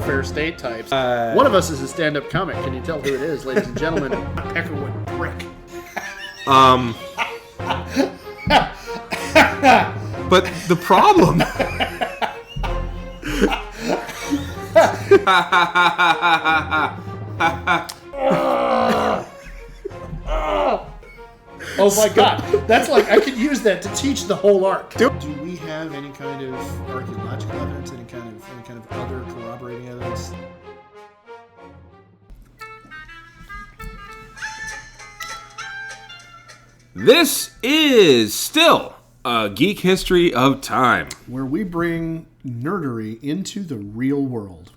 welfare state types. One of us is a stand-up comic. Can you tell who it is, ladies and gentlemen? Peckerwood Brick. But the problem... Oh my God, that's like, I could use that to teach the whole arc. Do we have any kind of archaeological evidence, any kind of other corroborating evidence? This is still a Geek History of Time, where we bring nerdery into the real world.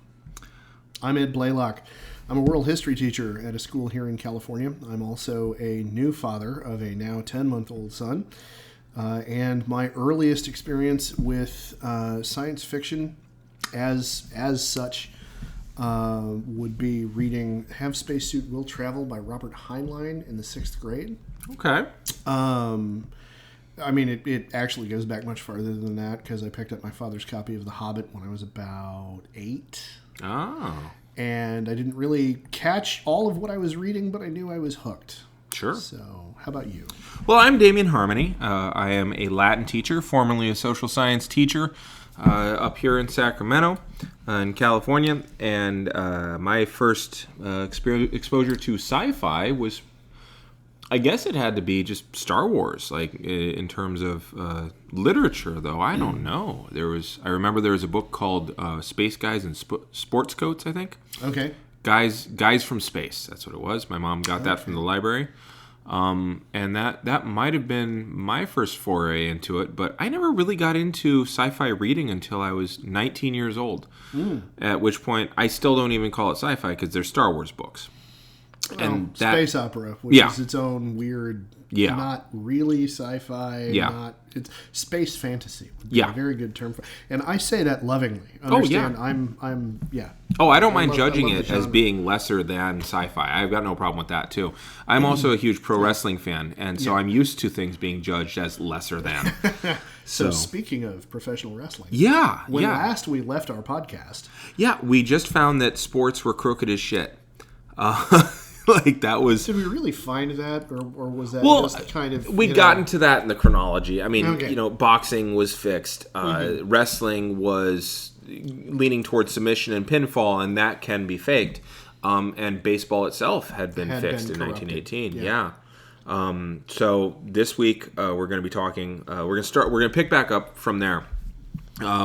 I'm Ed Blaylock. I'm a world history teacher at a school here in California. I'm also a new father of a now 10-month-old son. And my earliest experience with science fiction as such would be reading Have Spacesuit Will Travel by Robert Heinlein in the 6th grade. Okay. I mean, it actually goes back much farther than that because I picked up my father's copy of The Hobbit when I was about 8. Oh. And I didn't really catch all of what I was reading, but I knew I was hooked. Sure. So, how about you? Well, I'm Damian Harmony. I am a Latin teacher, formerly a social science teacher up here in Sacramento, in California. And my first exposure to sci-fi was, I guess it had to be just Star Wars, like in terms of literature, though. I don't know. I remember there was a book called Space Guys in Sports Coats, I think. Okay. Guys from Space, that's what it was. My mom got that from the library. And that might have been my first foray into it, but I never really got into sci-fi reading until I was 19 years old, at which point I still don't even call it sci-fi because they're Star Wars books. And space opera, which is its own weird, not really sci-fi, it's space fantasy. Would be a very good term for. And I say that lovingly. Understand? I'm. Oh, I don't mind judging it as being lesser than sci-fi. I've got no problem with that too. I'm also a huge pro wrestling fan, and so I'm used to things being judged as lesser than. So speaking of professional wrestling, when last we left our podcast, we just found that sports were crooked as shit. Like that was. Did we really find that, or was that just kind of? We got into that in the chronology. I mean, boxing was fixed. Wrestling was leaning towards submission and pinfall, and that can be faked. And baseball itself had been fixed in 1918. Yeah. So this week we're going to be talking. We're going to pick back up from there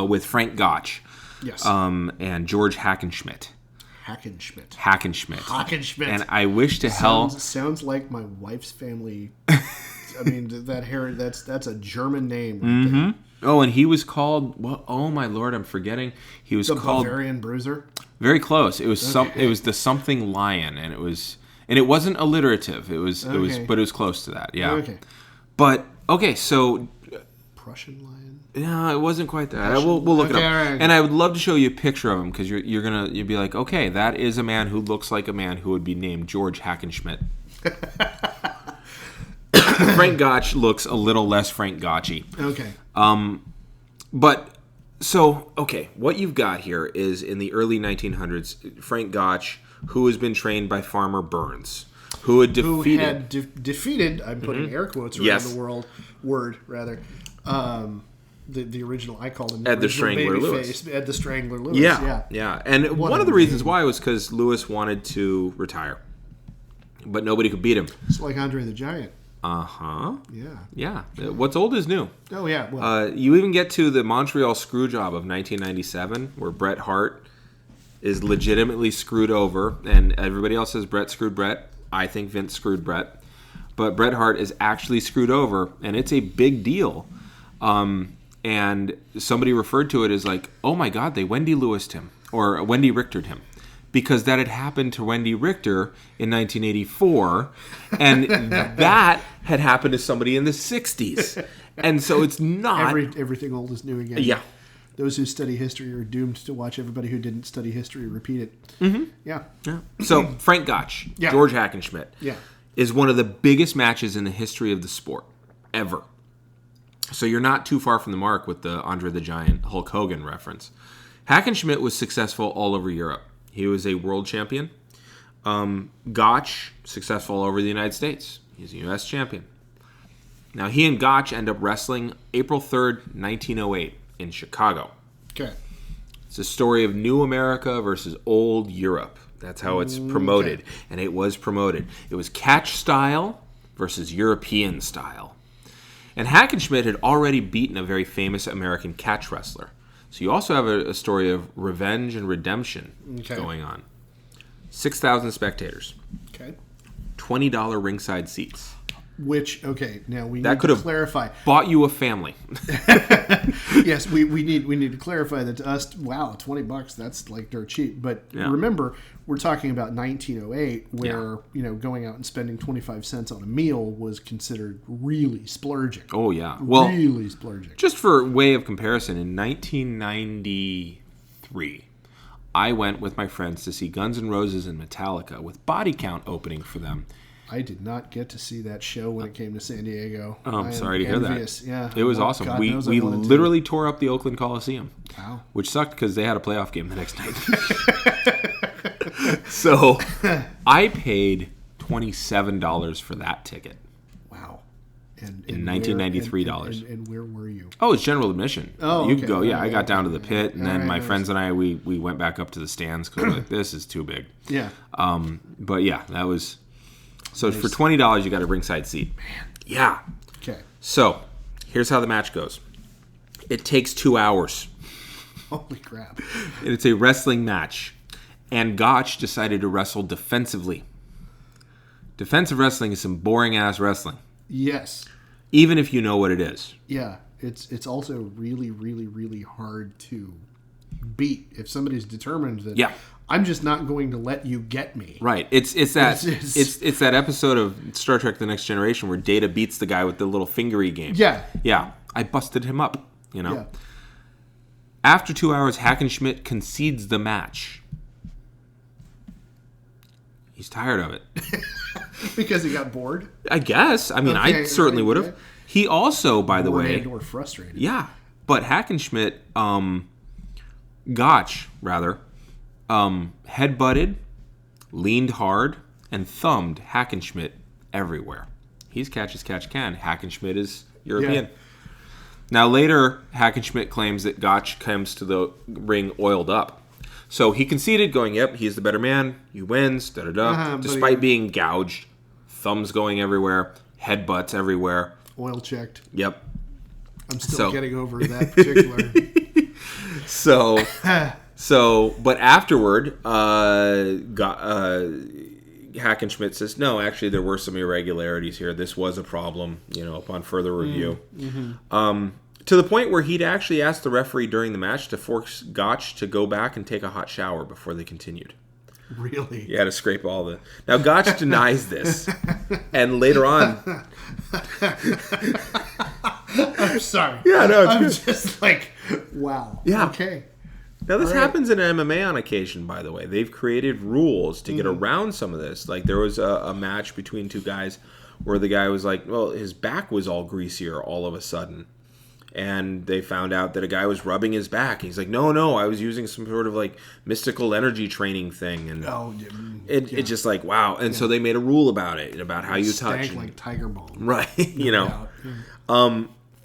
with Frank Gotch. Yes. And George Hackenschmidt. Hackenschmidt. And I wish to hell... Sounds like my wife's family. I mean, that's a German name. Right there. Oh, and he was called... Well, oh, my Lord, I'm forgetting. He was called... The Bavarian Bruiser? Very close. It was It was the something lion, and it was... And it wasn't alliterative. But it was close to that, yeah. Okay. But, okay, so... Prussian lion? No, it wasn't quite that. We'll look it up. Right. And I would love to show you a picture of him because you'd be like, okay, that is a man who looks like a man who would be named George Hackenschmidt. Frank Gotch looks a little less Frank Gotchy. Okay. What you've got here is in the early 1900s, Frank Gotch, who has been trained by Farmer Burns, who had defeated. I'm putting air quotes around the word. The original, I called him Ed the Strangler Lewis. Ed the Strangler Lewis. Yeah. And one of the reasons why was because Lewis wanted to retire, but nobody could beat him. It's like Andre the Giant. Yeah. What's old is new. Oh yeah. Well, you even get to the Montreal Screwjob of 1997, where Bret Hart is legitimately screwed over, and everybody else says Bret screwed Bret. I think Vince screwed Bret, but Bret Hart is actually screwed over, and it's a big deal. And somebody referred to it as like, oh my God, they Wendy Lewis'd him, or Wendy Richter'd him, because that had happened to Wendy Richter in 1984, and that had happened to somebody in the 60s. And so it's not... Everything old is new again. Yeah. Those who study history are doomed to watch everybody who didn't study history repeat it. Mm-hmm. Yeah. So Frank Gotch, George Hackenschmidt, is one of the biggest matches in the history of the sport, ever. So you're not too far from the mark with the Andre the Giant Hulk Hogan reference. Hackenschmidt was successful all over Europe. He was a world champion. Gotch, successful all over the United States. He's a U.S. champion. Now, he and Gotch end up wrestling April 3rd, 1908 in Chicago. Okay. It's a story of New America versus Old Europe. That's how it's promoted. Okay. And it was promoted. It was catch style versus European style. And Hackenschmidt had already beaten a very famous American catch wrestler. So you also have a story of revenge and redemption going on. 6,000 spectators. Okay. $20 ringside seats. Which, okay, now we need to clarify. Bought you a family. Yes, we need to clarify that to us, wow, $20, that's like dirt cheap. But remember, we're talking about 1908, where going out and spending 25 cents on a meal was considered really splurging. Oh, yeah. Well, really splurging. Just for way of comparison, in 1993, I went with my friends to see Guns N' Roses and Metallica with Body Count opening for them. I did not get to see that show when it came to San Diego. Oh, I'm sorry to hear that. Yeah, it was awesome. God we literally tore up the Oakland Coliseum. Wow. Which sucked because they had a playoff game the next night. So I paid $27 for that ticket. Wow. In $1993. And where were you? Oh, it's general admission. Oh, you could go. Yeah, I got down to the pit, and then my friends and I we went back up to the stands because we're like, this is too big. Yeah. But yeah, that was. So nice. For $20, you got a ringside seat. Man. Yeah. Okay. So here's how the match goes. It takes 2 hours. Holy crap. And it's a wrestling match. And Gotch decided to wrestle defensively. Defensive wrestling is some boring-ass wrestling. Yes. Even if you know what it is. Yeah. It's also really, really, really hard to beat if somebody's determined that I'm just not going to let you get me. Right. It's that episode of Star Trek The Next Generation where Data beats the guy with the little fingery game. Yeah. Yeah. I busted him up, Yeah. After 2 hours, Hackenschmidt concedes the match. He's tired of it. Because he got bored? I guess. I mean, I certainly would have. He also, by the way... Or frustrated. Yeah. But Hackenschmidt, Gotch, rather... headbutted, leaned hard, and thumbed Hackenschmidt everywhere. He's catch as catch can. Hackenschmidt is European. Yeah. Now later, Hackenschmidt claims that Gotch comes to the ring oiled up. So he conceded, going, yep, he's the better man. He wins, da-da-da. Despite being gouged, thumbs going everywhere, headbutts everywhere. Oil checked. Yep. I'm still getting over that particular... But afterward, Hackenschmidt says, no, actually, there were some irregularities here. This was a problem, upon further review. Mm-hmm. To the point where he'd actually asked the referee during the match to force Gotch to go back and take a hot shower before they continued. Really? He had to scrape all the... Now, Gotch denies this. And later on... I'm sorry. Yeah, no, I'm just like, wow. Yeah. Okay. Now, this happens in MMA on occasion, by the way. They've created rules to get around some of this. Like, there was a match between two guys where the guy was like, well, his back was all greasier all of a sudden. And they found out that a guy was rubbing his back. He's like, no, I was using some sort of, like, mystical energy training thing. And it's just like, wow. And so they made a rule about it, about how you touch. Stank like tiger balm. Right,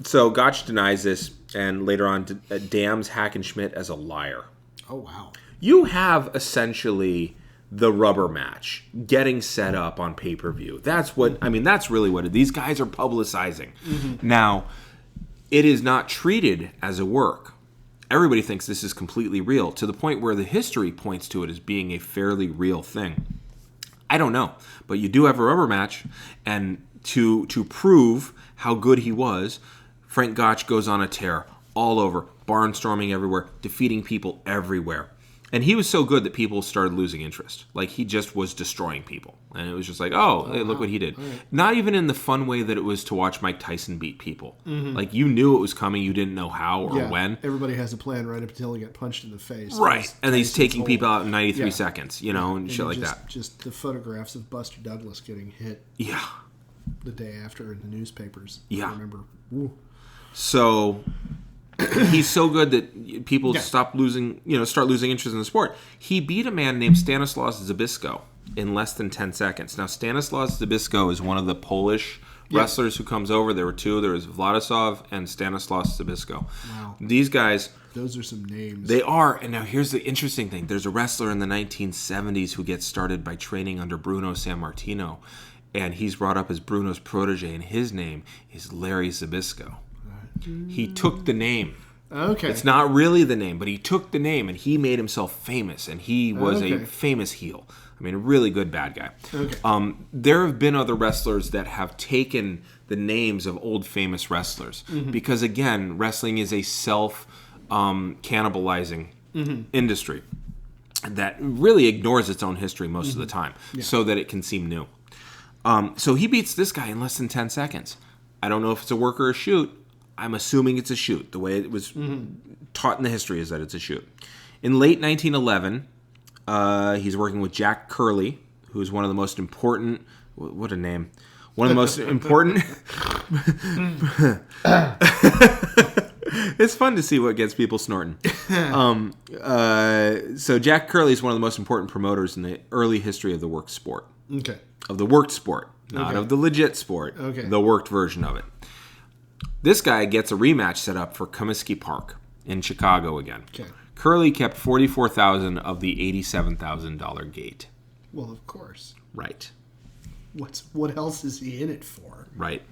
So Gotch denies this, and later on damns Hackenschmidt as a liar. Oh, wow. You have essentially the rubber match getting set up on pay-per-view. That's really what these guys are publicizing. Mm-hmm. Now, it is not treated as a work. Everybody thinks this is completely real, to the point where the history points to it as being a fairly real thing. I don't know, but you do have a rubber match, and to prove how good he was, Frank Gotch goes on a tear all over, barnstorming everywhere, defeating people everywhere. And he was so good that people started losing interest. Like, he just was destroying people. And it was just like, hey, look what he did. Right. Not even in the fun way that it was to watch Mike Tyson beat people. Mm-hmm. Like, you knew it was coming, you didn't know how or when. Everybody has a plan right up until they get punched in the face. Right. And he's taking people out in 93 seconds, and shit like that. Just the photographs of Buster Douglas getting hit. Yeah. The day after in the newspapers. Yeah. I remember. Ooh. So he's so good that people start losing interest in the sport. He beat a man named Stanislaus Zbyszko in less than 10 seconds. Now, Stanislaus Zbyszko is one of the Polish wrestlers who comes over. There were two. There was Władysław and Stanislaus Zbyszko. Wow. These guys... Those are some names. They are. And now here's the interesting thing. There's a wrestler in the 1970s who gets started by training under Bruno Sammartino. And he's brought up as Bruno's protege, and his name is Larry Zbyszko. He took the name. Okay. It's not really the name, but he took the name, and he made himself famous, and he was a famous heel. I mean, a really good bad guy. Okay. There have been other wrestlers that have taken the names of old famous wrestlers. Because, again, wrestling is a self-cannibalizing industry that really ignores its own history most of the time so that it can seem new. So he beats this guy in less than 10 seconds. I don't know if it's a work or a shoot. I'm assuming it's a shoot. The way it was taught in the history is that it's a shoot. In late 1911, he's working with Jack Curley, who's one of the most important... What a name. One of the most important... It's fun to see what gets people snorting. So Jack Curley is one of the most important promoters in the early history of the work sport. Okay. Of the worked sport, not of the legit sport. Okay. The worked version of it. This guy gets a rematch set up for Comiskey Park in Chicago again. Okay. Curley kept $44,000 of the $87,000 gate. Well, of course. Right. What else is he in it for? Right.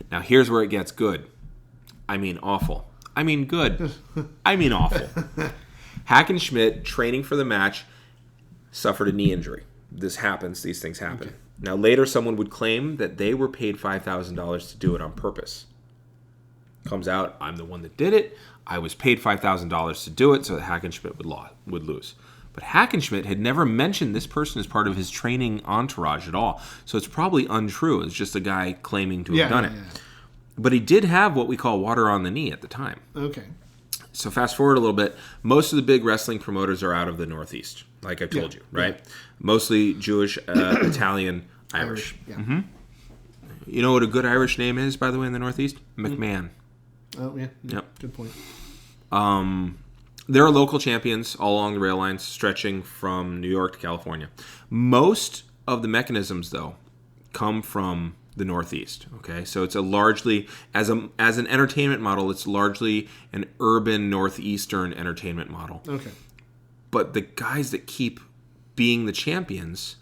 Now here's where it gets good. I mean awful. I mean good. I mean awful. Hackenschmidt, training for the match, suffered a knee injury. This happens. These things happen. Okay. Now, later, someone would claim that they were paid $5,000 to do it on purpose. Comes out, I'm the one that did it. I was paid $5,000 to do it so that Hackenschmidt would lose. But Hackenschmidt had never mentioned this person as part of his training entourage at all. So it's probably untrue. It's just a guy claiming to have done it. But he did have what we call water on the knee at the time. Okay. So fast forward a little bit. Most of the big wrestling promoters are out of the Northeast, like I told you, right? Yeah. Mostly Jewish, Italian, Irish. Yeah. You know what a good Irish name is, by the way, in the Northeast? McMahon. Oh, yeah. Yep. Good point. There are local champions all along the rail lines stretching from New York to California. Most of the mechanisms, though, come from the Northeast. Okay, so it's a largely, as an entertainment model, it's largely an urban Northeastern entertainment model. Okay. But the guys that keep being the champions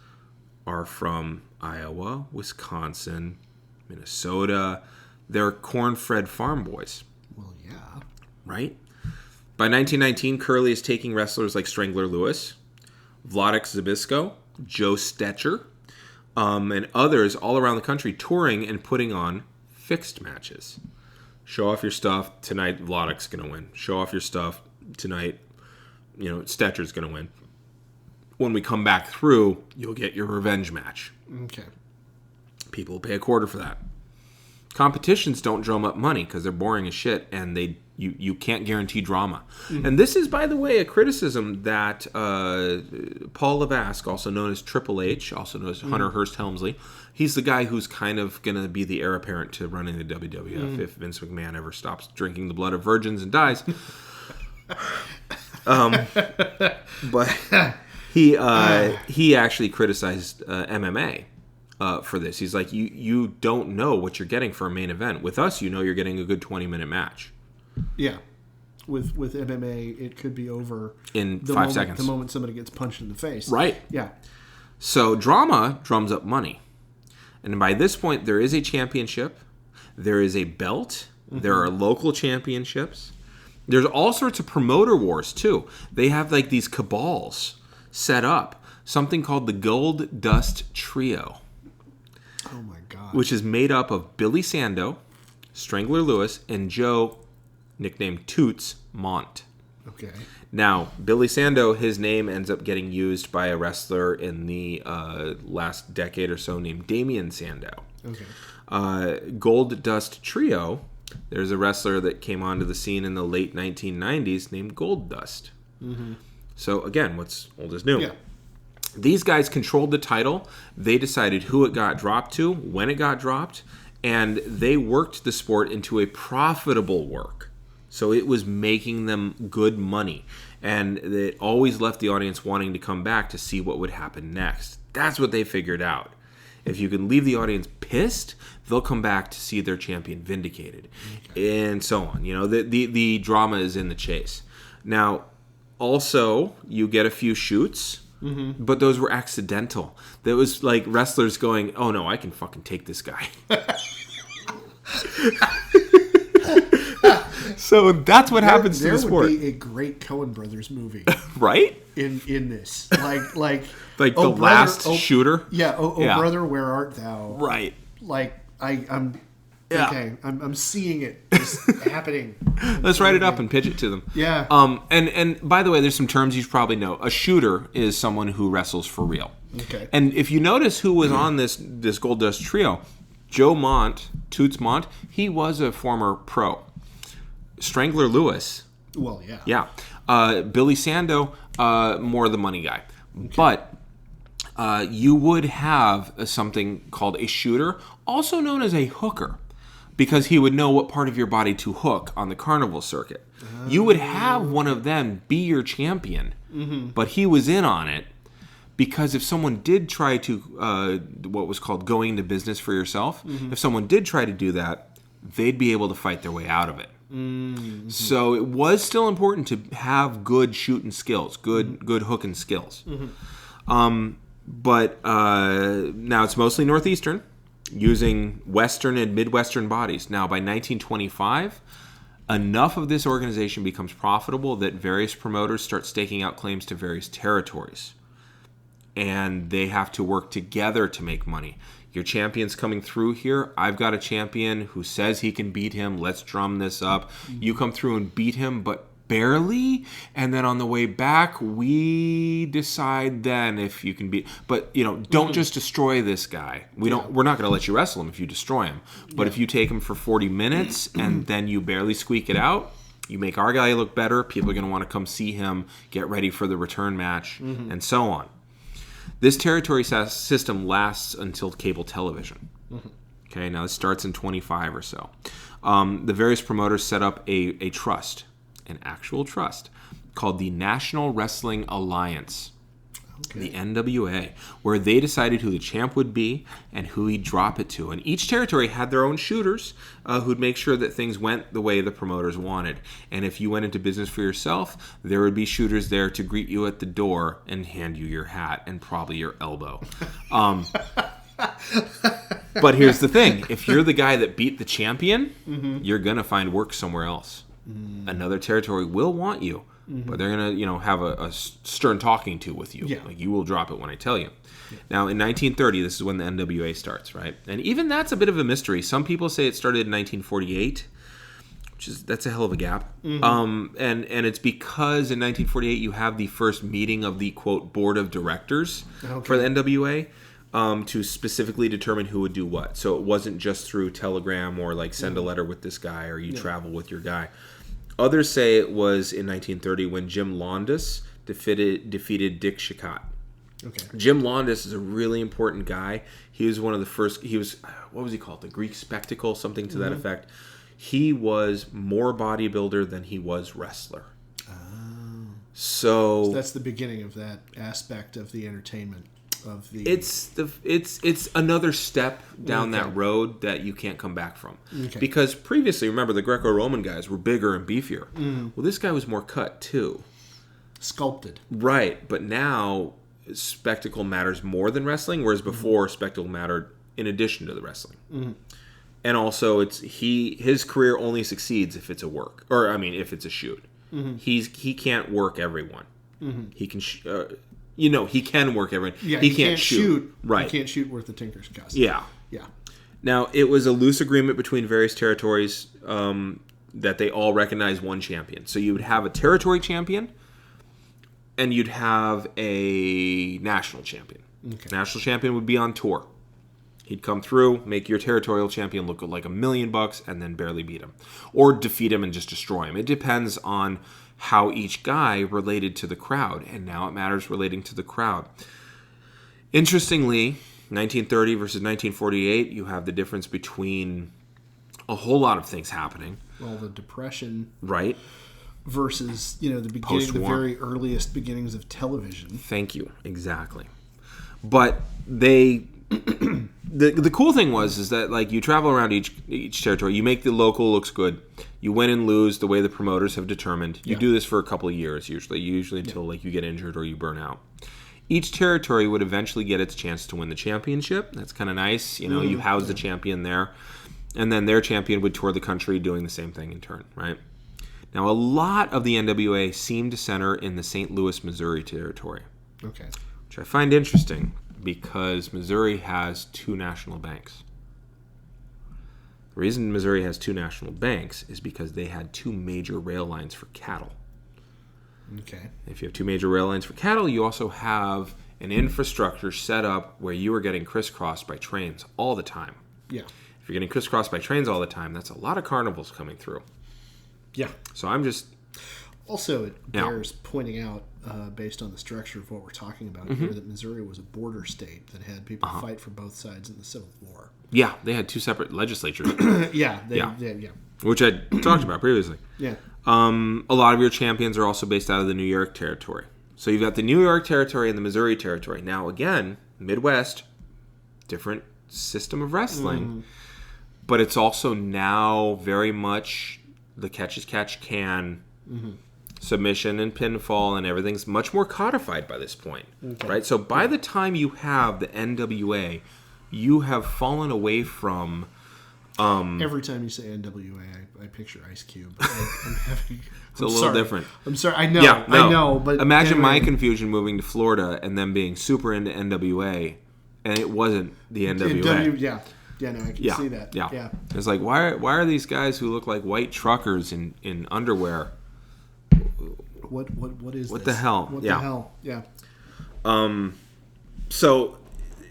are from Iowa, Wisconsin, Minnesota. They're corn-fed farm boys. Well, yeah. Right? By 1919, Curley is taking wrestlers like Strangler Lewis, Władek Zbyszko, Joe Stetcher, and others all around the country touring and putting on fixed matches. Show off your stuff. Tonight, Władek's going to win. Show off your stuff. Tonight, Stetcher's going to win. When we come back through, you'll get your revenge match. Okay. People pay $0.25 for that. Competitions don't drum up money because they're boring as shit, and you can't guarantee drama. Mm-hmm. And this is, by the way, a criticism that Paul Levesque, also known as Triple H, also known as Hunter Hearst Helmsley, he's the guy who's kind of going to be the heir apparent to running the WWF if Vince McMahon ever stops drinking the blood of virgins and dies. But he actually criticized MMA. For this. He's like, you don't know what you're getting for a main event. With us, you're getting a good 20-minute match. Yeah. With MMA, it could be over in 5 seconds. The moment somebody gets punched in the face. Right. Yeah. So drama drums up money. And by this point, there is a championship. There is a belt. Mm-hmm. There are local championships. There's all sorts of promoter wars, too. They have like these cabals set up. Something called the Gold Dust Trio. Oh my God. Which is made up of Billy Sando, Strangler Lewis, and Joe, nicknamed Toots, Mont. Okay. Now, Billy Sando, his name ends up getting used by a wrestler in the last decade or so named Damian Sandow. Okay. Gold Dust Trio, there's a wrestler that came onto the scene in the late 1990s named Gold Dust. Mm-hmm. So, again, what's old is new. Yeah. These guys controlled the title. They decided who it got dropped to, when it got dropped, and they worked the sport into a profitable work. So it was making them good money. And it always left the audience wanting to come back to see what would happen next. That's what they figured out. If you can leave the audience pissed, they'll come back to see their champion vindicated. Okay. And so on. The drama is in the chase. Now, also, you get a few shoots, but those were accidental. That was like wrestlers going, oh no, I can fucking take this guy. So that's what happens to the sport. There would be a great Coen Brothers movie, right? In this, like the last shooter. Yeah. Oh, brother, where art thou? Right. Like I'm. Yeah. Okay, I'm seeing it just happening. Let's write it up and pitch it to them. Yeah. And by the way, there's some terms you should probably know. A shooter is someone who wrestles for real. Okay. And if you notice who was on this Gold Dust trio, Joe Toots Mont, he was a former pro. Strangler Lewis. Well, yeah. Yeah. Billy Sando, more the money guy. Okay. But you would have something called a shooter, also known as a hooker, because he would know what part of your body to hook on the carnival circuit. You would have one of them be your champion, but he was in on it because if someone did try to, what was called going into business for yourself, if someone did try to do that, they'd be able to fight their way out of it. Mm-hmm. So it was still important to have good shooting skills, good hooking skills. But now it's mostly Northeastern, using Western and Midwestern bodies. Now, by 1925, enough of this organization becomes profitable that various promoters start staking out claims to various territories. And they have to work together to make money. Your champion's coming through here. I've got a champion who says he can beat him. Let's drum this up. You come through and beat him, but barely. And then on the way back, we decide then if you can beat. But don't just destroy this guy. We're not going to let you wrestle him if you destroy him. But if you take him for 40 minutes and then you barely squeak it out, you make our guy look better. People are going to want to come see him, get ready for the return match, and so on. This territory system lasts until cable television. Okay, now this starts in 25 or so. The various promoters set up a trust, an actual trust, called the National Wrestling Alliance, the NWA, where they decided who the champ would be and who he'd drop it to. And each territory had their own shooters who'd make sure that things went the way the promoters wanted. And if you went into business for yourself, there would be shooters there to greet you at the door and hand you your hat and probably your elbow. But here's the thing. If you're the guy that beat the champion, you're going to find work somewhere else. Another territory will want you. But they're going to, have a stern talking to with you. Yeah. Like, you will drop it when I tell you. Yeah. Now, in 1930, this is when the NWA starts, right? And even that's a bit of a mystery. Some people say it started in 1948, that's a hell of a gap. And it's because in 1948 you have the first meeting of the, quote, board of directors for the NWA to specifically determine who would do what. So it wasn't just through telegram or like send a letter with this guy or you travel with your guy. Others say it was in 1930 when Jim Londos defeated Dick Chicotte. Okay. Jim Londos is a really important guy. He was one of the first. He was, what was he called? The Greek Spectacle, something to that effect. He was more bodybuilder than he was wrestler. Oh. So that's the beginning of that aspect of the entertainment. It's another step down that road that you can't come back from. Okay. Because previously, remember, the Greco-Roman guys were bigger and beefier. Well, this guy was more cut too. Sculpted. Right, but now spectacle matters more than wrestling, whereas before spectacle mattered in addition to the wrestling. And also, his career only succeeds if it's a work, or if it's a shoot. He can't work everyone. He can. He can work everyone. Yeah, he can't shoot. Right. He can't shoot worth the Tinker's costume. Yeah. Yeah. Now, it was a loose agreement between various territories that they all recognize one champion. So you would have a territory champion, and you'd have a national champion. Okay. National champion would be on tour. He'd come through, make your territorial champion look like $1 million, and then barely beat him. Or defeat him and just destroy him. It depends on how each guy related to the crowd, and now it matters relating to the crowd. Interestingly, 1930 versus 1948, you have the difference between a whole lot of things happening. Well, the Depression, right? Versus the beginning, Post-war. the very earliest beginnings of television. Thank you. Exactly. But they, the cool thing is that like you travel around each territory, you make the local looks good. You win and lose the way the promoters have determined. You do this for a couple of years usually until like you get injured or you burn out. Each territory would eventually get its chance to win the championship. That's kind of nice. You house the champion there. And then their champion would tour the country doing the same thing in turn, right? Now, a lot of the NWA seem to center in the St. Louis, Missouri territory. Okay. Which I find interesting because Missouri has 2 national banks. The reason Missouri has 2 national banks is because they had 2 major rail lines for cattle. Okay. If you have 2 major rail lines for cattle, you also have an infrastructure set up where you are getting crisscrossed by trains all the time. Yeah. If you're getting crisscrossed by trains all the time, that's a lot of carnivals coming through. Yeah. So I'm just... Also, it bears pointing out, based on the structure of what we're talking about here, that Missouri was a border state that had people fight for both sides in the Civil War. Yeah, they had 2 separate legislatures. Yeah. Which I talked about previously. Yeah. A lot of your champions are also based out of the New York territory. So you've got the New York territory and the Missouri territory. Now, again, Midwest, different system of wrestling. But it's also now very much the catch as catch can, submission and pinfall, and everything's much more codified by this point. Okay. Right? So by the time you have the NWA, you have fallen away from... Every time you say NWA, I picture Ice Cube. It's a little different. I'm sorry. I know. Yeah, no. I know. But imagine my confusion moving to Florida and them being super into NWA, and it wasn't the NWA. Yeah, no, I can see that. Yeah. It's like, why are these guys who look like white truckers in underwear? What is what this? The hell? What the hell? Yeah. So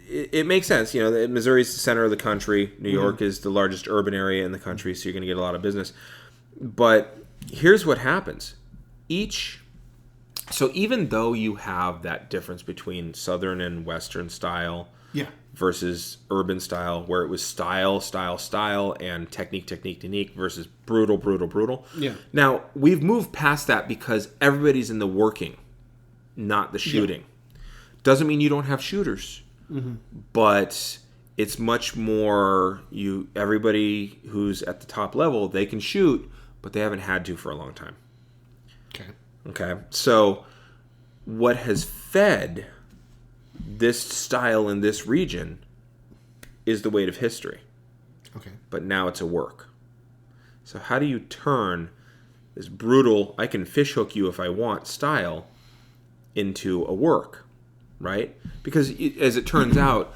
it makes sense. Missouri's the center of the country. New York is the largest urban area in the country, so you're going to get a lot of business. But here's what happens. So even though you have that difference between Southern and Western style versus urban style, where it was style, and technique versus brutal. Yeah. Now, we've moved past that because everybody's in the working, not the shooting. Yeah. Doesn't mean you don't have shooters. But it's much more everybody who's at the top level, they can shoot, but they haven't had to for a long time. Okay. So what has fed this style in this region is the weight of history. Okay. But now it's a work. So how do you turn this brutal, I can fishhook you if I want style into a work? Right? Because as it turns out,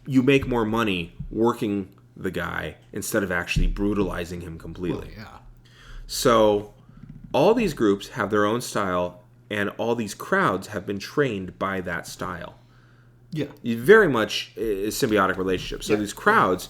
you make more money working the guy instead of actually brutalizing him completely. Well, yeah. So all these groups have their own style, and all these crowds have been trained by that style. Yeah. Very much a symbiotic relationship. So these crowds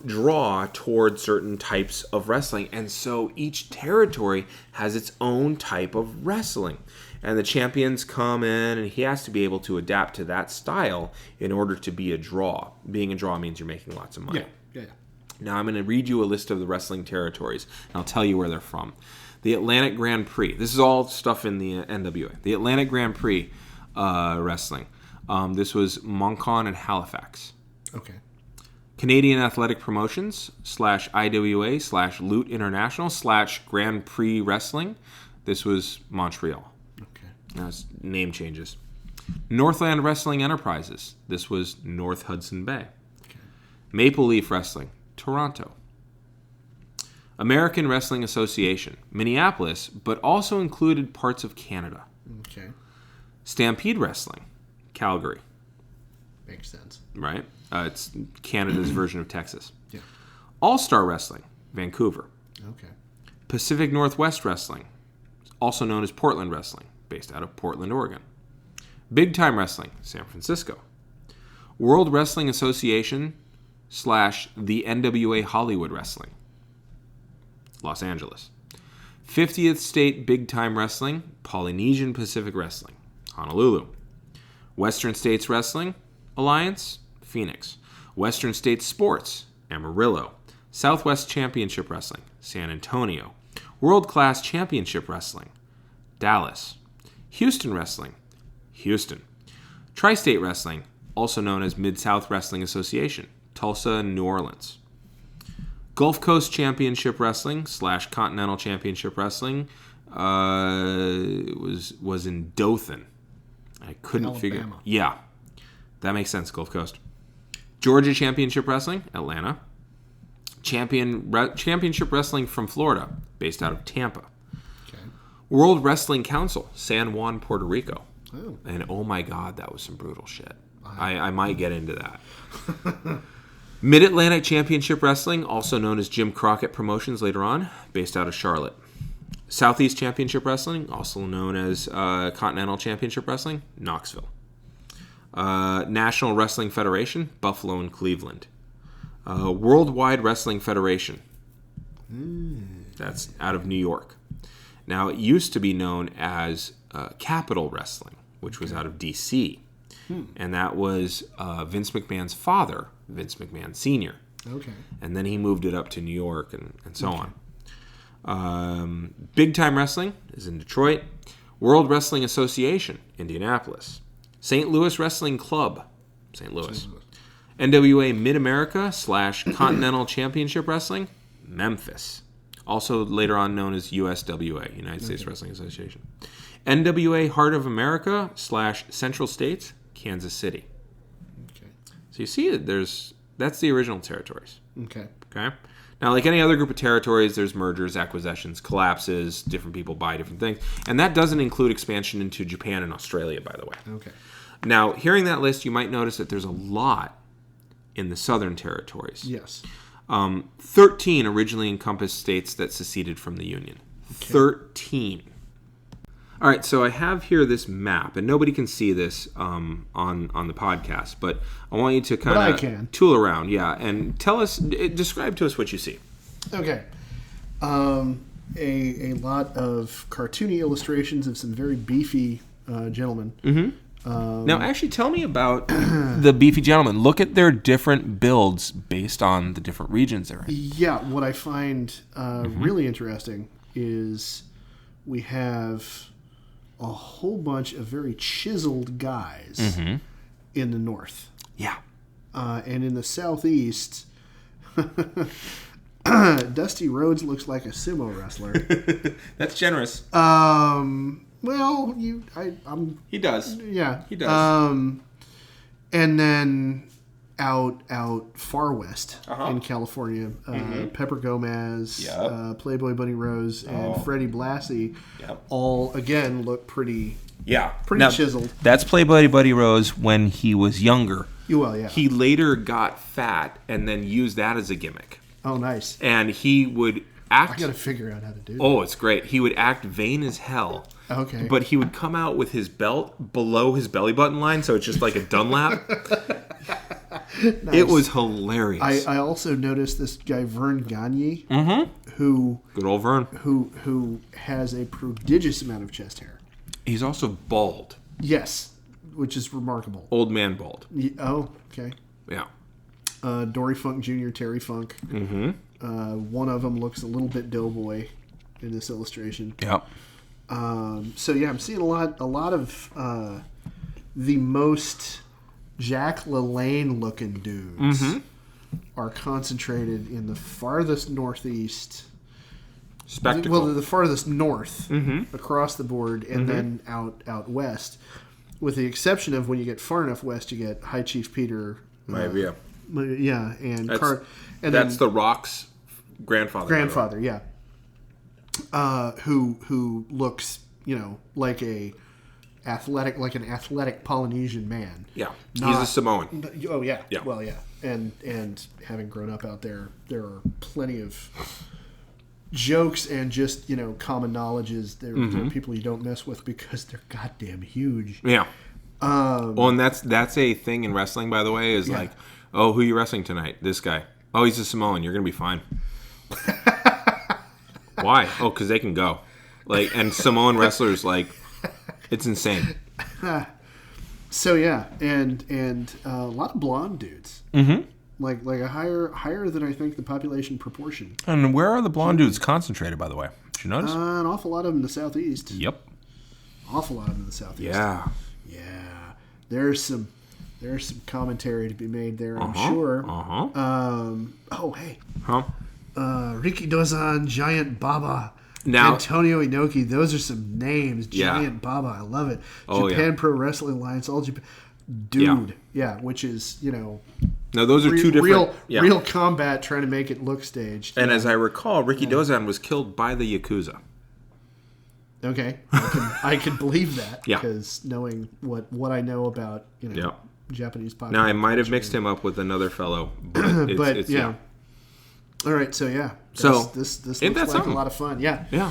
draw toward certain types of wrestling, and so each territory has its own type of wrestling. And the champions come in, and he has to be able to adapt to that style in order to be a draw. Being a draw means you're making lots of money. Yeah. Now, I'm going to read you a list of the wrestling territories, and I'll tell you where they're from. The Atlantic Grand Prix. This is all stuff in the NWA. The Atlantic Grand Prix wrestling. This was Moncton and Halifax. Okay. Canadian Athletic Promotions /IWA /Loot International /Grand Prix Wrestling. This was Montreal. Okay. Now it's name changes. Northland Wrestling Enterprises. This was North Hudson Bay. Okay. Maple Leaf Wrestling, Toronto. American Wrestling Association, Minneapolis, but also included parts of Canada. Okay. Stampede Wrestling, Calgary. Makes sense. Right? It's Canada's version of Texas. Yeah. All-Star Wrestling, Vancouver. Okay. Pacific Northwest Wrestling, also known as Portland Wrestling, based out of Portland, Oregon. Big Time Wrestling, San Francisco. World Wrestling Association / the NWA Hollywood Wrestling, Los Angeles. 50th State Big Time Wrestling, Polynesian Pacific Wrestling, Honolulu. Western States Wrestling Alliance, Phoenix. Western States Sports, Amarillo. Southwest Championship Wrestling, San Antonio. World Class Championship Wrestling, Dallas. Houston Wrestling, Houston. Tri-State Wrestling, also known as Mid-South Wrestling Association, Tulsa and New Orleans. Gulf Coast Championship Wrestling / Continental Championship Wrestling was in Dothan. I couldn't figure. Yeah, that makes sense. Gulf Coast. Georgia Championship Wrestling, Atlanta. Championship Wrestling from Florida, based out of Tampa. Okay. World Wrestling Council, San Juan, Puerto Rico. Oh. And oh my God, that was some brutal shit. I might get into that. Mid-Atlantic Championship Wrestling, also known as Jim Crockett Promotions later on, based out of Charlotte. Southeast Championship Wrestling, also known as Continental Championship Wrestling, Knoxville. National Wrestling Federation, Buffalo and Cleveland. Worldwide Wrestling Federation. That's out of New York. Now, it used to be known as Capital Wrestling, which was out of D.C., and that was Vince McMahon's father, Vince McMahon Sr. Okay. And then he moved it up to New York and so on. Big Time Wrestling is in Detroit. World Wrestling Association, Indianapolis. St. Louis Wrestling Club, St. Louis. NWA Mid-America / Continental Championship Wrestling, Memphis. Also later on known as USWA, United States Wrestling Association. NWA Heart of America / Central States, Kansas City. Okay. So you see, that's the original territories. Okay. Now, like any other group of territories, there's mergers, acquisitions, collapses, different people buy different things. And that doesn't include expansion into Japan and Australia, by the way. Okay. Now, hearing that list, you might notice that there's a lot in the southern territories. Yes. 13 originally encompassed states that seceded from the Union. Okay. 13. All right, so I have here this map, and nobody can see this on the podcast, but I want you to kind of tool around, and describe to us what you see. Okay. A lot of cartoony illustrations of some very beefy gentlemen. Mm-hmm. Now, actually, tell me about the beefy gentlemen. Look at their different builds based on the different regions they're in. Yeah, what I find really interesting is we have a whole bunch of very chiseled guys in the north. Yeah. And in the southeast, Dusty Rhodes looks like a sumo wrestler. That's generous. Well, he does. Yeah. He does. And then out far west in California, Pepper Gomez, Playboy Bunny Rose, and Freddie Blassie all again look pretty chiseled. That's Playboy Bunny Rose when he was younger. Well, yeah. He later got fat and then used that as a gimmick. Oh, nice. And he would act... I got to figure out how to do that. Oh, it's great. He would act vain as hell. Okay. But he would come out with his belt below his belly button line, so it's just like a Dunlap. Nice. It was hilarious. I also noticed this guy Vern Gagne, who good old Vern, who has a prodigious amount of chest hair. He's also bald. Yes, which is remarkable. Old man bald. Oh, okay. Yeah. Dory Funk Jr., Terry Funk. One of them looks a little bit doughboy in this illustration. Yep. So yeah, I'm seeing a lot of the most Jack LaLanne looking dudes are concentrated in the farthest northeast spectacle. Well, the farthest north across the board, and then out west. With the exception of when you get far enough west, you get High Chief Peter. Yeah, and that's The Rock's grandfather. Yeah. Who looks, like an athletic Polynesian man. Yeah, he's a Samoan. Oh yeah. Well, yeah, and having grown up out there are plenty of jokes and just common knowledges. There are people you don't mess with because they're goddamn huge. Yeah. And that's a thing in wrestling, by the way. Is like, oh, who are you wrestling tonight? This guy. Oh, he's a Samoan. You're gonna be fine. Why? Oh, because they can go. And Samoan wrestlers, it's insane. So yeah, and a lot of blonde dudes. like a higher than I think the population proportion. And where are the blonde dudes concentrated, by the way? Did you notice? An awful lot of them in the southeast. Yep. Awful lot of them in the southeast. Yeah. Yeah. There's some commentary to be made there, I'm sure. Oh, hey. Huh? Ricky Dozan, Giant Baba, Now, Antonio Inoki. Those are some names. Yeah. Giant Baba. I love it. Oh, Japan yeah. Pro Wrestling Alliance. All Japan. Dude. Yeah. Which is, no, those are two different... Real combat trying to make it look staged. And as I recall, Ricky Dozan was killed by the Yakuza. Okay. I can believe that. Yeah. Because knowing what I know about, Japanese popular Now, I might have culture. mixed him up with another fellow, but it's yeah. All right, so yeah. So, this looks ain't that like something? a lot of fun. Yeah. Yeah.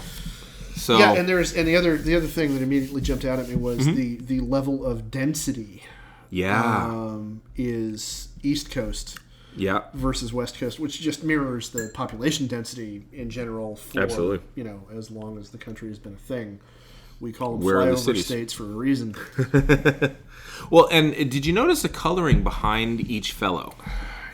So, Yeah, and the other thing that immediately jumped out at me was the level of density. Yeah. Is East Coast Yeah. versus West Coast, which just mirrors the population density in general for Absolutely. As long as the country has been a thing. We call them Where are the flyover cities? states for a reason. Well, and did you notice the coloring behind each fellow?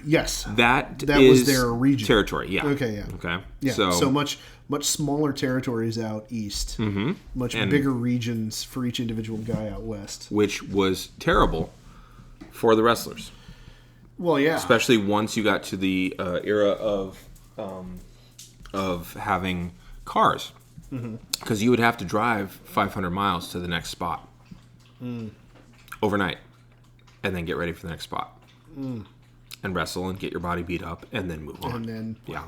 Yes. That was is their region. territory. Yeah. Okay, yeah. Okay. Yeah. So much smaller territories out east. Mm-hmm. Much bigger regions for each individual guy out west. which was terrible for the wrestlers, Well, yeah. especially once you got to the era of having cars, because you would have to drive 500 miles to the next spot overnight, and then get ready for the next spot. And wrestle and get your body beat up and then move on. And then, yeah.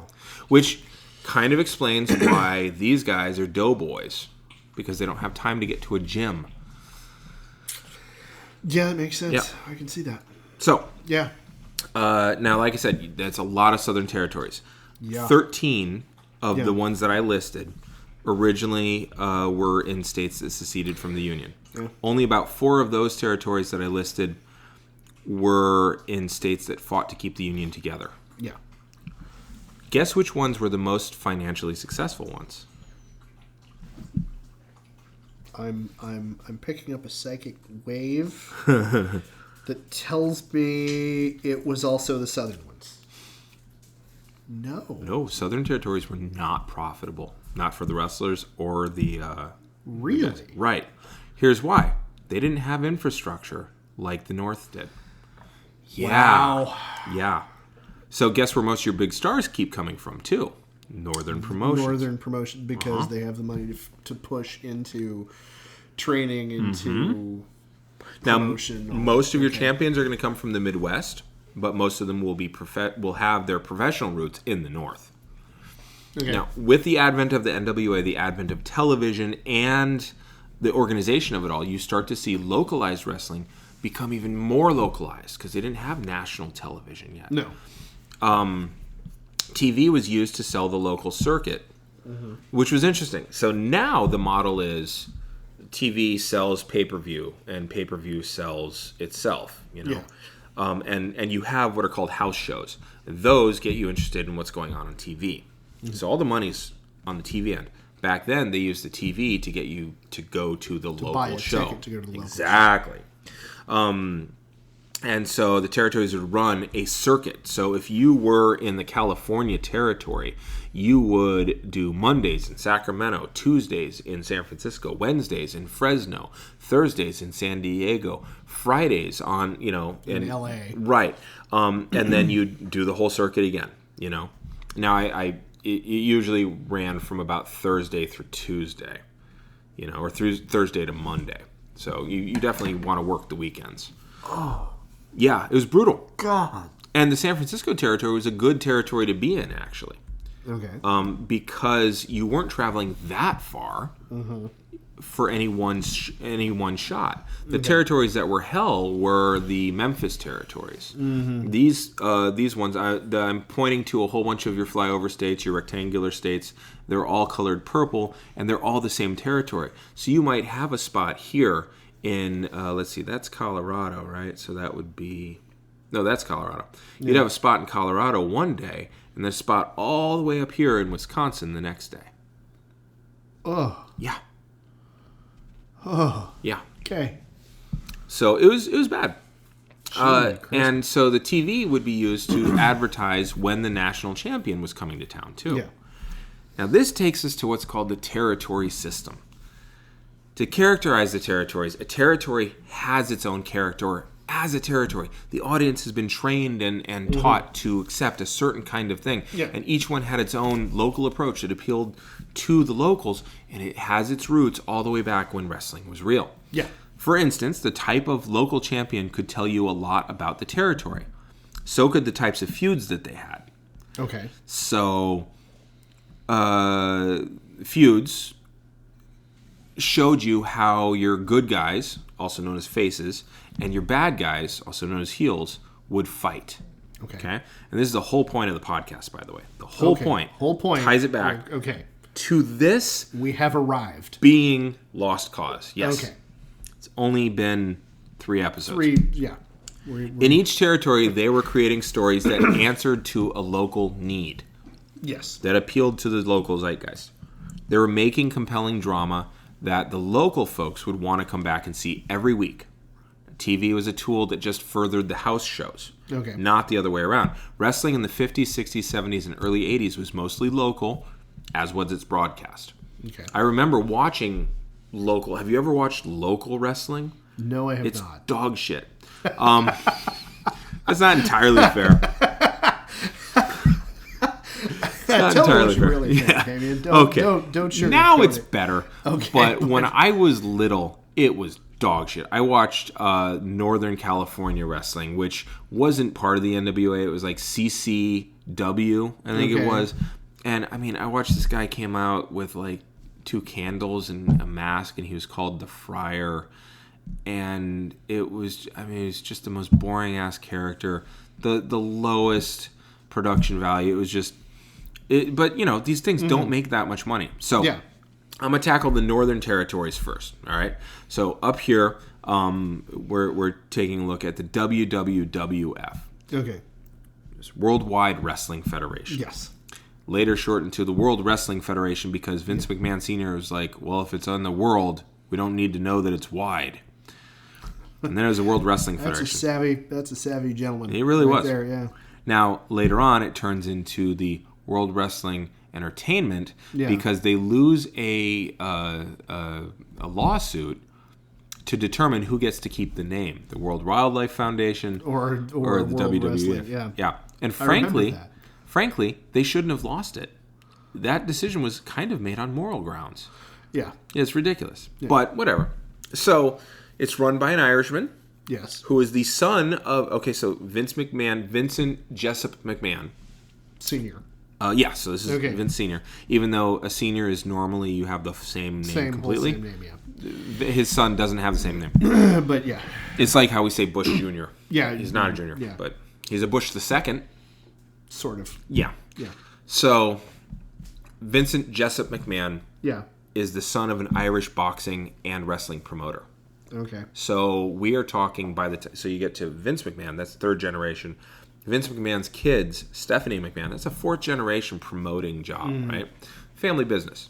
Which kind of explains why these guys are doughboys, because they don't have time to get to a gym. Yeah, it makes sense. Yeah. I can see that. So, Yeah. now, like I said, that's a lot of southern territories. Yeah. 13 of Yeah. the ones that I listed originally were in states that seceded from the Union. Yeah. Only about 4 of those territories that I listed were in states that fought to keep the Union together. Yeah. Guess which ones were the most financially successful ones? I'm picking up a psychic wave that tells me it was also the southern ones. No. No, southern territories were not profitable. Not for the wrestlers or the... Really? Right. Here's why. They didn't have infrastructure like the North did. Yeah. Wow. Yeah. So guess where most of your big stars keep coming from, too? Northern promotions. Northern promotion, because they have the money to push into training, into Now, promotion. most of your champions are going to come from the Midwest, but most of them will have their professional roots in the North. Okay. Now, with the advent of the NWA, the advent of television, and the organization of it all, you start to see localized wrestling become even more localized, because they didn't have national television yet. No. TV was used to sell the local circuit, which was interesting. So now the model is TV sells pay-per-view, and pay-per-view sells itself, Yeah. And you have what are called house shows. Those get you interested in what's going on TV. So all the money's on the TV end. Back then, they used the TV to get you to go to the buy local a show. ticket to go to the local Exactly. And so the territories would run a circuit. So if you were in the California territory, you would do Mondays in Sacramento, Tuesdays in San Francisco, Wednesdays in Fresno, Thursdays in San Diego, Fridays on, in LA. Right. And then you do the whole circuit again, Now, it usually ran from about Thursday through Tuesday, or through Thursday to Monday. So you definitely want to work the weekends. Oh. Yeah, it was brutal. God. And the San Francisco territory was a good territory to be in, actually. Okay. Because you weren't traveling that far for any one shot. The territories that were hell were the Memphis territories. These ones, I'm pointing to a whole bunch of your flyover states, your rectangular states. They're all colored purple, and they're all the same territory. So you might have a spot here in, let's see, that's Colorado, right? So that would be... No, that's Colorado. You'd have a spot in Colorado one day, and then a spot all the way up here in Wisconsin the next day. Oh. Yeah. Oh. Yeah. Okay. So it was bad. And so the TV would be used to advertise when the national champion was coming to town, too. Yeah. Now, this takes us to what's called the territory system. To characterize the territories, a territory has its own character as a territory. The audience has been trained and taught to accept a certain kind of thing. Yeah. And each one had its own local approach that appealed to the locals, and it has its roots all the way back when wrestling was real. Yeah. For instance, the type of local champion could tell you a lot about the territory. So could the types of feuds that they had. Okay. So, feuds showed you how your good guys, also known as faces, and your bad guys, also known as heels, would fight. Okay? And this is the whole point of the podcast, by the way. The whole point ties it back to this. We have arrived. Being Lost Cause. Yes. Okay. It's only been 3 episodes. In In each territory, they were creating stories that answered to a local need. Yes. That appealed to the local zeitgeist. They were making compelling drama that the local folks would want to come back and see every week. TV was a tool that just furthered the house shows, not the other way around. Wrestling in the 50s, 60s, 70s, and early 80s was mostly local, as was its broadcast. Okay. I remember watching local. Have you ever watched local wrestling? No, I have It's not. dog shit. That's not entirely fair. Not Tell entirely me what you fair. really think, Yeah. Damian. Okay. Don't sugarcoat Now it's it. better. Okay. But when I was little, it was dog shit. I watched Northern California wrestling, which wasn't part of the NWA. It was like CCW, I think it was. And I mean, I watched this guy came out with like 2 candles and a mask, and he was called the Friar. And it was just the most boring ass character, the lowest production value. It was just, but you know, these things don't make that much money. So I'm gonna tackle the northern territories first. All right. So up here, we're taking a look at the WWWF. Okay. It's Worldwide Wrestling Federation. Yes. Later shortened to the World Wrestling Federation because Vince McMahon Sr. was like, well, if it's on the world, we don't need to know that it's wide. And then it was the World Wrestling Federation. That's a savvy gentleman. He really was. There, yeah. Now, later on, it turns into the World Wrestling Entertainment because they lose a lawsuit to determine who gets to keep the name. The World Wildlife Foundation or the World WWF. Wrestling, Yeah. And frankly, they shouldn't have lost it. That decision was kind of made on moral grounds. Yeah. It's ridiculous. Yeah. But whatever. So it's run by an Irishman. Yes. Who is the son of, so Vincent Jessup McMahon. Senior. So this is Vince Senior. Even though a senior is normally, you have the same name completely. Same name, yeah. His son doesn't have the same name. But yeah. It's like how we say Bush Jr. Yeah. He's not a junior, but he's a Bush the second. Sort of. Yeah. Yeah. So Vincent Jessup McMahon is the son of an Irish boxing and wrestling promoter. Okay. So we are talking so you get to Vince McMahon, that's 3rd generation. Vince McMahon's kids, Stephanie McMahon, that's a 4th generation promoting job, right? Family business.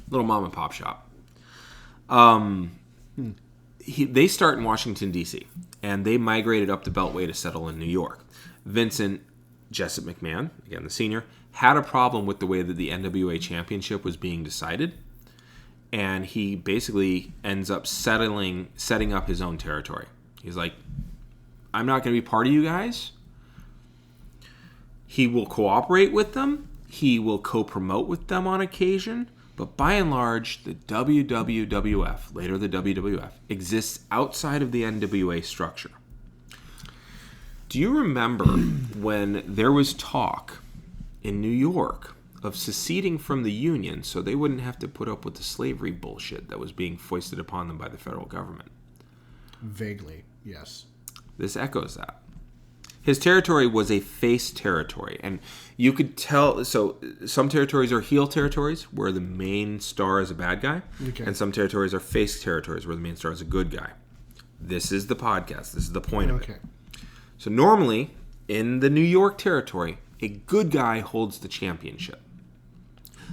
Little mom and pop shop. They start in Washington, D.C., and they migrated up the Beltway to settle in New York. Vincent Jessup McMahon, again the senior, had a problem with the way that the NWA championship was being decided. And he basically ends up setting up his own territory. He's like, I'm not going to be part of you guys. He will cooperate with them. He will co-promote with them on occasion. But by and large, the WWWF, later the WWF, exists outside of the NWA structure. Do you remember when there was talk in New York of seceding from the Union so they wouldn't have to put up with the slavery bullshit that was being foisted upon them by the federal government? Vaguely, yes. This echoes that. His territory was a face territory, and you could tell, so some territories are heel territories where the main star is a bad guy, and some territories are face territories where the main star is a good guy. This is the podcast. This is the point of it. So normally, in the New York territory, a good guy holds the championship.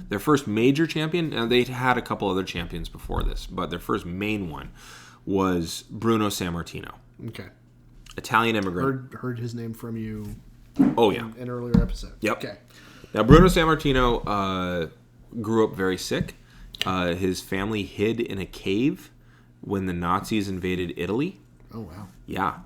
Their first major champion, and they'd had a couple other champions before this, but their first main one was Bruno Sammartino. Okay. Italian immigrant. Heard his name from you. Oh yeah, in an earlier episode. Yep. Okay. Now Bruno Sammartino grew up very sick. His family hid in a cave when the Nazis invaded Italy. Oh wow. Yeah.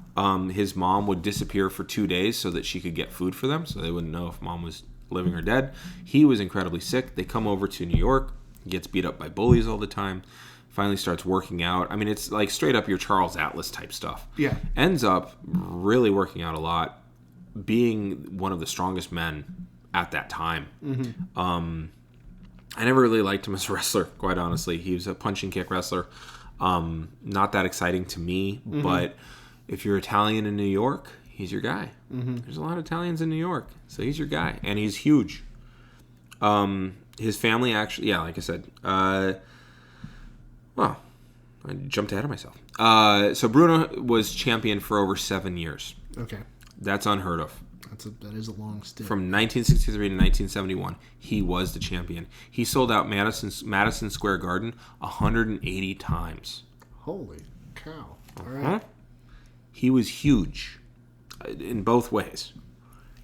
His mom would disappear for 2 days so that she could get food for them, so they wouldn't know if mom was living or dead. He was incredibly sick. They come over to New York. He gets beat up by bullies all the time. Finally starts working out. I mean, it's like straight up your Charles Atlas type stuff. Yeah. Ends up really working out a lot, being one of the strongest men at that time. Mm-hmm. I never really liked him as a wrestler, quite honestly. He was a punch and kick wrestler. Not that exciting to me, but if you're Italian in New York, he's your guy. Mm-hmm. There's a lot of Italians in New York, so he's your guy, and he's huge. His family actually, yeah, like I said, well, I jumped ahead of myself. So Bruno was champion for over 7 years. Okay. That's unheard of. That is a long stint. From 1963 to 1971, he was the champion. He sold out Madison Square Garden 180 times. Holy cow. All right. He was huge in both ways.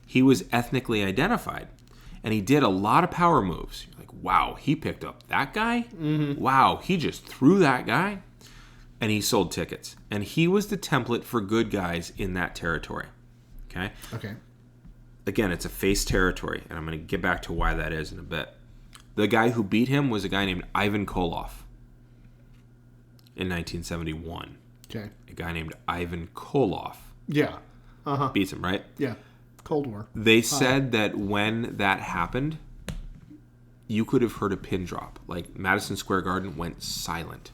He was ethnically identified, and he did a lot of power moves. You're like, wow, he picked up that guy? Mm-hmm. Wow, he just threw that guy? And he sold tickets. And he was the template for good guys in that territory. Okay? Okay. Again, it's a face territory, and I'm going to get back to why that is in a bit. The guy who beat him was a guy named Ivan Koloff in 1971. Okay. A guy named Ivan Koloff. Yeah. Uh-huh. Beats him, right? Yeah. Cold War. They said that when that happened, you could have heard a pin drop. Like, Madison Square Garden went silent.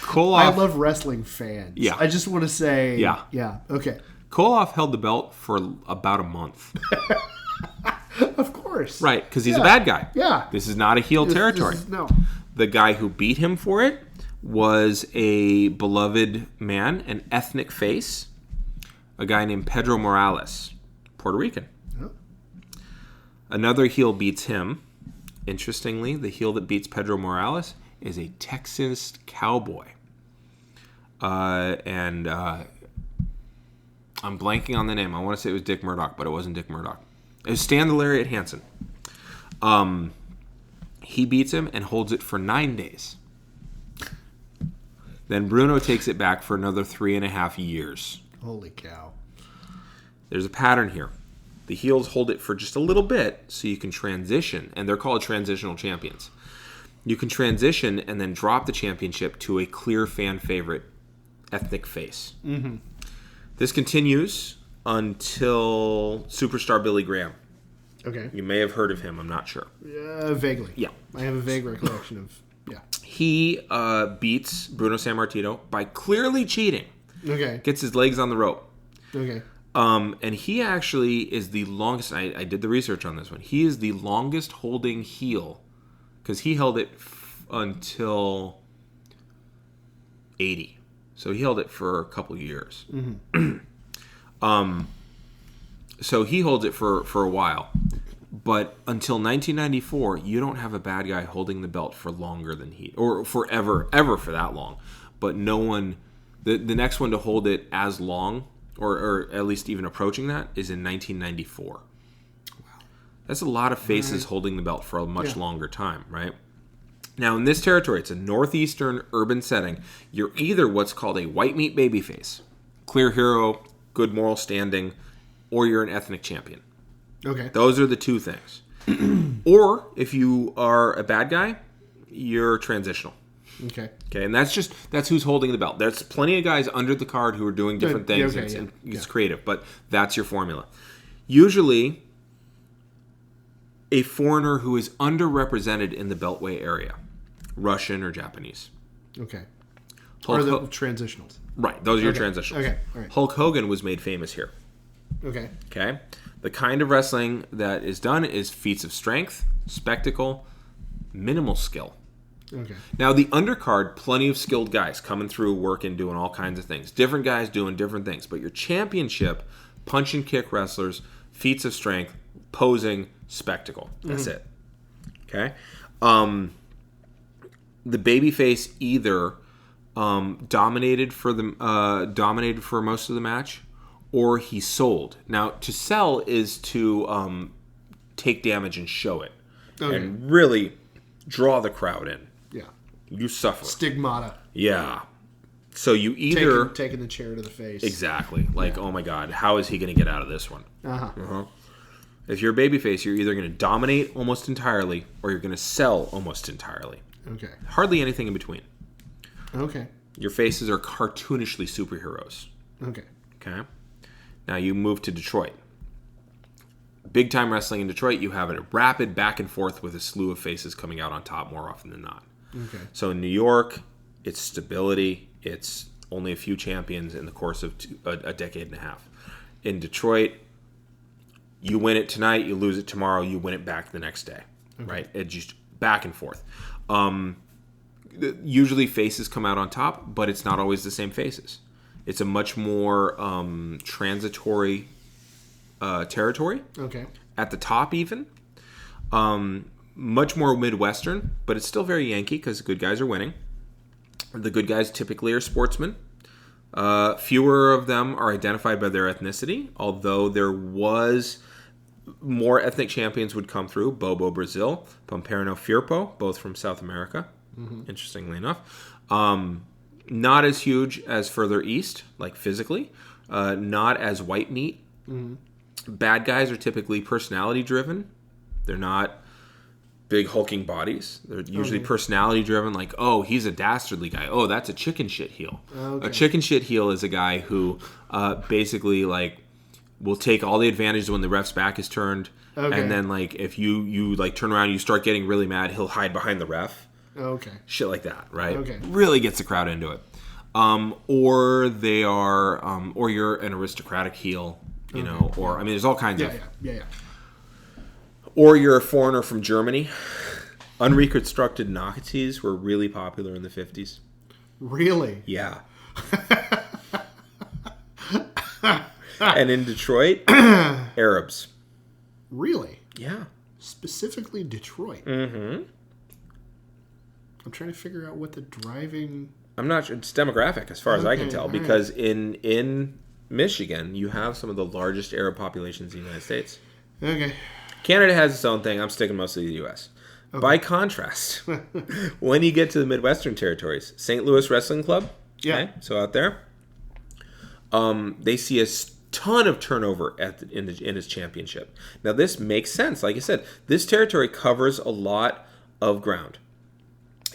Koloff, I love wrestling fans. Yeah. I just want to say... Yeah. Yeah. Okay. Koloff held the belt for about a month. Of course. Right, because he's a bad guy. Yeah. This is not a heel territory. No. The guy who beat him for it was a beloved man, an ethnic face, a guy named Pedro Morales, Puerto Rican. Oh. Another heel beats him. Interestingly, the heel that beats Pedro Morales is a Texas cowboy. And I'm blanking on the name. I want to say it was Dick Murdoch, but it wasn't Dick Murdoch. It was Stan the Lariat Hansen. He beats him and holds it for 9 days. Then Bruno takes it back for another 3.5 years. Holy cow. There's a pattern here. The heels hold it for just a little bit so you can transition, and they're called transitional champions. You can transition and then drop the championship to a clear fan favorite ethnic face. Mm-hmm. This continues until Superstar Billy Graham. Okay. You may have heard of him. I'm not sure. Vaguely. Yeah. I have a vague recollection of... Yeah. He beats Bruno Sammartino by clearly cheating. Okay. Gets his legs on the rope. Okay. And he actually is the longest... I did the research on this one. He is the longest holding heel because he held it until 80. So he held it for a couple years. Mm-hmm. So he holds it for a while. But until 1994, you don't have a bad guy holding the belt for longer than he... Or forever, ever for that long. But no one... The next one to hold it as long, or at least even approaching that, is in 1994. Wow. That's a lot of faces holding the belt for a much longer time, right? Now, in this territory, it's a northeastern urban setting. You're either what's called a white meat babyface, clear hero, good moral standing, or you're an ethnic champion. Okay. Those are the two things. Or, if you are a bad guy, you're transitional. Okay. Okay, and that's who's holding the belt. There's plenty of guys under the card who are doing different things. And it's creative, but that's your formula. Usually, a foreigner who is underrepresented in the Beltway area, Russian or Japanese. Okay. Or the transitionals. Right, those are your transitionals. Okay, all right. Hulk Hogan was made famous here. Okay. Okay? The kind of wrestling that is done is feats of strength, spectacle, minimal skill. Okay. Now, the undercard, plenty of skilled guys coming through, working, doing all kinds of things. Different guys doing different things. But your championship, punch and kick wrestlers, feats of strength, posing, spectacle. That's it. Okay. The babyface either dominated for most of the match, or he sold. Now, to sell is to take damage and show it, and really draw the crowd in. Yeah. You suffer. Stigmata. Yeah. So you either taking the chair to the face. Exactly. Like, oh my God, how is he going to get out of this one? If you're a babyface, you're either going to dominate almost entirely, or you're going to sell almost entirely. Okay. Hardly anything in between. Okay. Your faces are cartoonishly superheroes. Okay. Okay. Now you move to Detroit. Big time wrestling in Detroit, you have a rapid back and forth with a slew of faces coming out on top more often than not. Okay. So in New York, it's stability. It's only a few champions in the course of a decade and a half. In Detroit, you win it tonight, you lose it tomorrow, you win it back the next day. Okay. Right? It's just back and forth. Usually faces come out on top, but it's not always the same faces. It's a much more transitory territory. Okay. At the top, even. Much more Midwestern, but it's still very Yankee because the good guys are winning. The good guys typically are sportsmen. Fewer of them are identified by their ethnicity, although there was more ethnic champions would come through. Bobo Brazil, Pamperno Firpo, both from South America, interestingly enough. Not as huge as further east, like physically. Not as white meat. Bad guys are typically personality driven. They're not big hulking bodies. They're usually personality driven, like, oh, he's a dastardly guy. Oh, that's a chicken shit heel. Okay. A chicken shit heel is a guy who basically like will take all the advantages when the ref's back is turned. Okay. And then like if you like turn around and you start getting really mad, he'll hide behind the ref. Okay. Shit like that, right? Okay. Really gets the crowd into it. Or they are or you're an aristocratic heel, you know, or I mean there's all kinds of Yeah. Or you're a foreigner from Germany. Unreconstructed Nazis were really popular in the 50s. Really? Yeah. And in Detroit, Arabs. Really? Yeah. Specifically Detroit. Mm-hmm. I'm trying to figure out what the driving... I'm not sure. It's demographic as far as I can tell, because in Michigan, you have some of the largest Arab populations in the United States. Okay. Canada has its own thing. I'm sticking mostly to the U.S. Okay. By contrast, when you get to the Midwestern territories, St. Louis Wrestling Club, okay, so out there, they see a ton of turnover in his championship. Now, this makes sense. Like I said, this territory covers a lot of ground,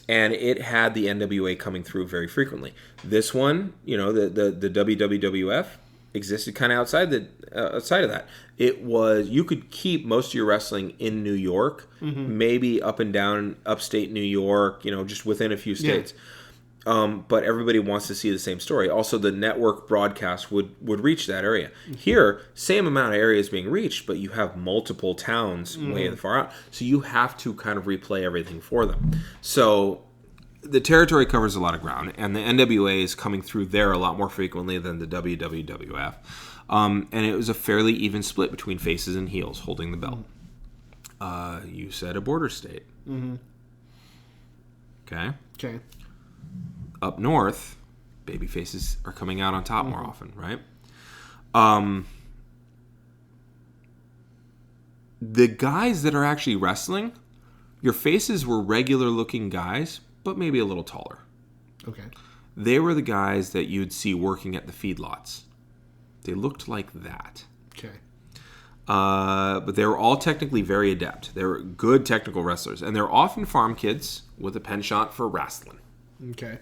and it had the NWA coming through very frequently. This one, you know, the WWF existed kind of outside of that. It was, you could keep most of your wrestling in New York, maybe up and down upstate New York, you know, just within a few states. But everybody wants to see the same story. Also, the network broadcast would reach that area. Here, same amount of areas being reached, but you have multiple towns way far out. So you have to kind of replay everything for them. So the territory covers a lot of ground, and the NWA is coming through there a lot more frequently than the WWF. And it was a fairly even split between faces and heels holding the belt. You said a border state. Okay. Up north, baby faces are coming out on top more often, right? The guys that are actually wrestling, your faces were regular looking guys, but maybe a little taller. Okay. They were the guys that you'd see working at the feedlots. They looked like that. Okay. But they were all technically very adept. They were good technical wrestlers. And they're often farm kids with a penchant for wrestling. Okay.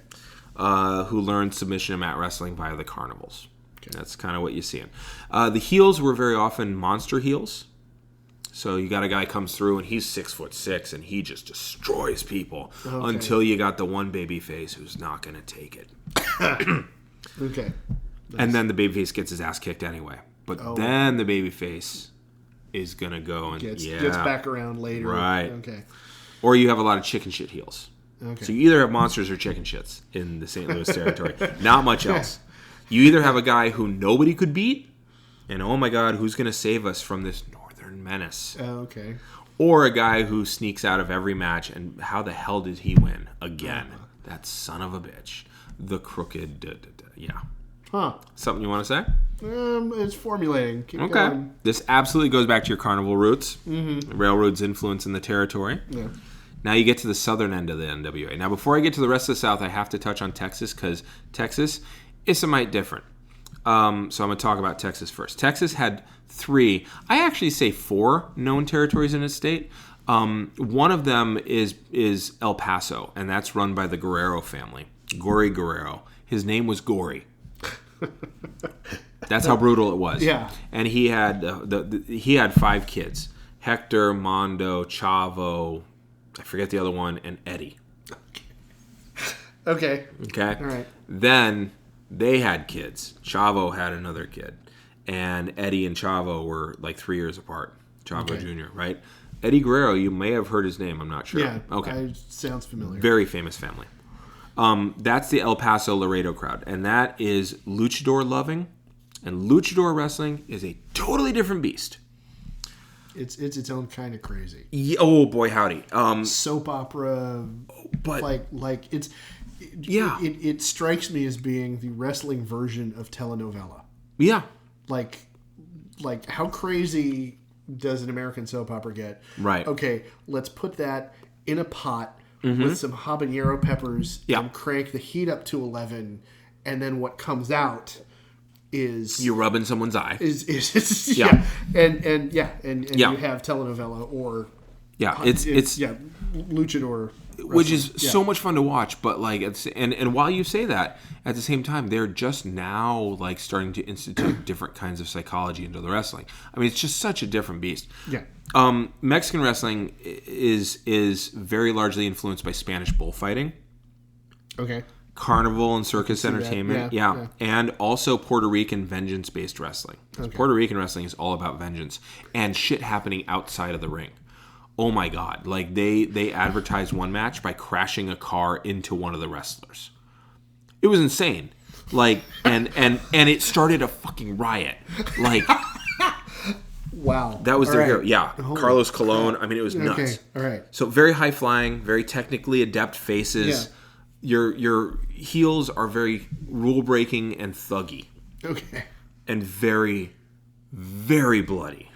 Who learned submission and mat wrestling via the carnivals. Okay. That's kind of what you see. The heels were very often monster heels. So you got a guy comes through and he's 6'6" and he just destroys people until you got the one baby face who's not going to take it. Okay. And then the baby face gets his ass kicked anyway. But then the baby face is going to go and gets back around later. Right. Okay. Or you have a lot of chicken shit heels. Okay. So you either have monsters or chicken shits in the St. Louis territory. Not much else. You either have a guy who nobody could beat, and oh my God, who's going to save us from this northern menace? Okay. Or a guy who sneaks out of every match, and how the hell did he win again? That son of a bitch. The crooked... Yeah. Huh. Something you want to say? It's formulating. Keep Okay. going. This absolutely goes back to your carnival roots. Mm-hmm. Railroad's influence in the territory. Yeah. Now you get to the southern end of the NWA. Now before I get to the rest of the South, I have to touch on Texas because Texas is a mite different. So I'm going to talk about Texas first. Texas had 3, I actually say 4 known territories in its state. One of them is El Paso, and that's run by the Guerrero family. Gory Guerrero. His name was Gory. That's how brutal it was. Yeah. And he had he had 5 kids: Hector, Mondo, Chavo, I forget the other one, and Eddie. Okay. Okay. All right. Then they had kids. Chavo had another kid, and Eddie and Chavo were like 3 years apart. Chavo Jr. Right? Eddie Guerrero. You may have heard his name. I'm not sure. Yeah. Okay. Sounds familiar. Very famous family. That's the El Paso Laredo crowd, and that is luchador loving, and luchador wrestling is a totally different beast. It's its own kind of crazy. Yeah, oh boy, howdy! Soap opera, but like it's yeah, it strikes me as being the wrestling version of telenovela. Yeah, like how crazy does an American soap opera get? Right. Okay, let's put that in a pot. With some habanero peppers and crank the heat up to 11, and then what comes out is you're rubbing someone's eye. And you have telenovela or it's luchador, which is so much fun to watch. But like, and while you say that, at the same time, they're just now like starting to institute different kinds of psychology into the wrestling. I mean, it's just such a different beast. Yeah. Mexican wrestling is very largely influenced by Spanish bullfighting. Okay. Carnival and circus entertainment. Yeah. And also Puerto Rican vengeance-based wrestling. Okay. Puerto Rican wrestling is all about vengeance and shit happening outside of the ring. Oh my God. Like they advertised one match by crashing a car into one of the wrestlers. It was insane. Like and it started a fucking riot. Like wow. That was their hero. Yeah. Holy Carlos Colon. crap. I mean, it was nuts. Okay. All right. So very high flying, very technically adept faces. Yeah. Your heels are very rule breaking and thuggy. Okay. And very, very bloody.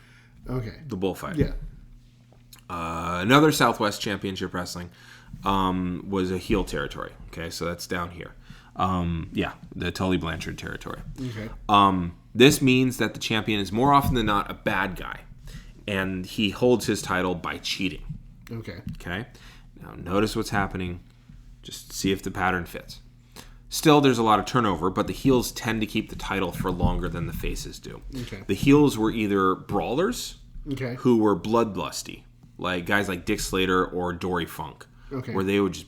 Okay. The bullfight. Yeah. Another Southwest Championship Wrestling was a heel territory. Okay, so that's down here. The Tully Blanchard territory. Okay. This means that the champion is more often than not a bad guy, and he holds his title by cheating. Okay. Okay. Now notice what's happening. Just see if the pattern fits. Still, there's a lot of turnover, but the heels tend to keep the title for longer than the faces do. Okay. The heels were either brawlers, who were bloodlusty, like guys like Dick Slater or Dory Funk, where they would just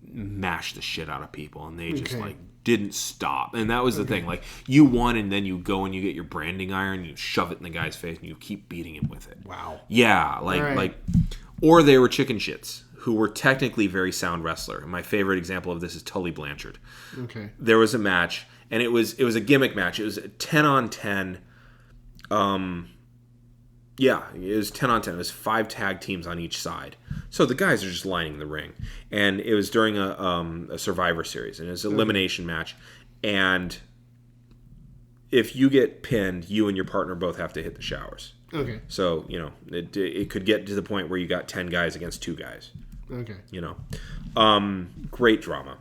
mash the shit out of people, and they just like didn't stop. And that was the thing. Like, you won, and then you go and you get your branding iron, you shove it in the guy's face, and you keep beating him with it. Wow. Yeah, or they were chicken shits, who were technically very sound wrestler. And my favorite example of this is Tully Blanchard. Okay. There was a match, and it was a gimmick match. It was a 10-on-10. It was 10-on-10. It was 5 tag teams on each side. So the guys are just lining the ring. And it was during a Survivor Series, and it was an elimination match. And if you get pinned, you and your partner both have to hit the showers. Okay. So, it could get to the point where you got 10 guys against 2 guys. Okay. Great drama.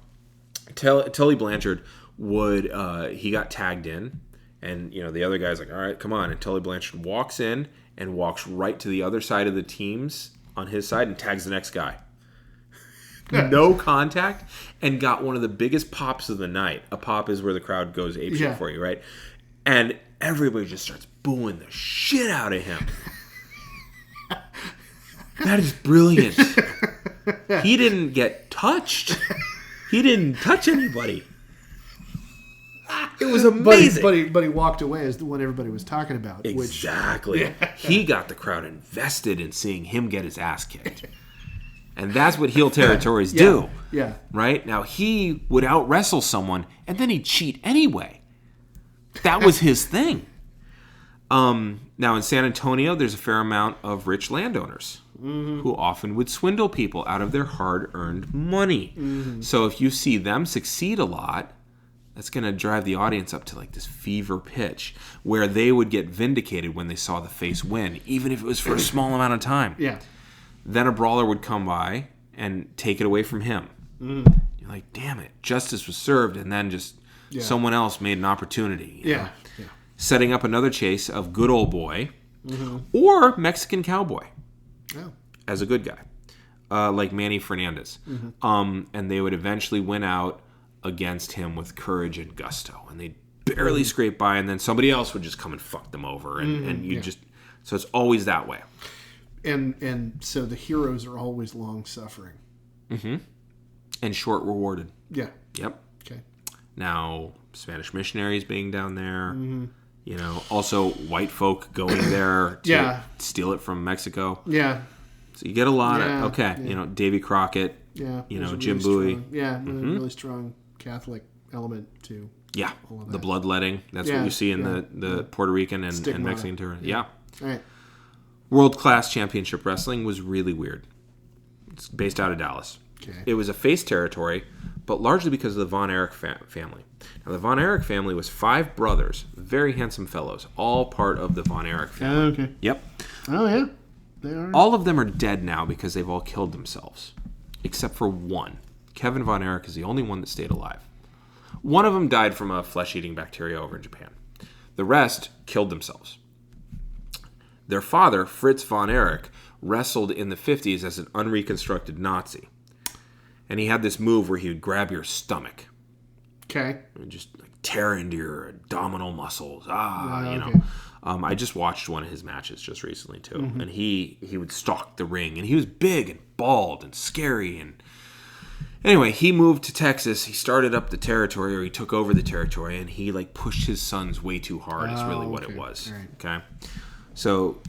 Tully Blanchard he got tagged in, and the other guy's like, all right, come on. And Tully Blanchard walks in and walks right to the other side of the teams on his side and tags the next guy. No contact, and got one of the biggest pops of the night. A pop is where the crowd goes apeshit for you, right? And everybody just starts booing the shit out of him. That is brilliant. He didn't get touched. He didn't touch anybody. It was amazing. But he walked away as the one everybody was talking about. Exactly. He got the crowd invested in seeing him get his ass kicked. And that's what heel territories do. Yeah. Right? Now, he would out-wrestle someone, and then he'd cheat anyway. That was his thing. Now in San Antonio, there's a fair amount of rich landowners who often would swindle people out of their hard-earned money. So if you see them succeed a lot, that's going to drive the audience up to like this fever pitch where they would get vindicated when they saw the face win, even if it was for a small amount of time. Yeah. Then a brawler would come by and take it away from him. You're like, damn it, justice was served, and then just someone else made an opportunity. You know? Setting up another chase of good old boy or Mexican cowboy as a good guy, like Manny Fernandez. And they would eventually win out against him with courage and gusto. And they'd barely scrape by, and then somebody else would just come and fuck them over. And you just... So it's always that way. And so the heroes are always long-suffering. And short rewarded. Yeah. Yep. Okay. Now, Spanish missionaries being down there... You know, also white folk going there to steal it from Mexico. Yeah. So you get a lot of, you know, Davy Crockett, you know, Jim Bowie. Really strong Catholic element to all of that. The bloodletting. That's what you see in the Puerto Rican and Mexican territory. Yeah. All right. World-class championship wrestling was really weird. It's based out of Dallas. Okay. It was a face territory, but largely because of the Von Erich family. Now, the Von Erich family was 5 brothers, very handsome fellows, all part of the Von Erich family. Oh, okay. Yep. Oh, yeah. They are. All of them are dead now because they've all killed themselves, except for one. Kevin Von Erich is the only one that stayed alive. One of them died from a flesh-eating bacteria over in Japan. The rest killed themselves. Their father, Fritz Von Erich, wrestled in the 50s as an unreconstructed Nazi. And he had this move where he would grab your stomach. Okay. And just like tear into your abdominal muscles. You know. I just watched one of his matches just recently too. And he would stalk the ring. And he was big and bald and scary. And anyway, he moved to Texas. He started up the territory, or he took over the territory. And he like pushed his sons way too hard is really what it was. Right. Okay. So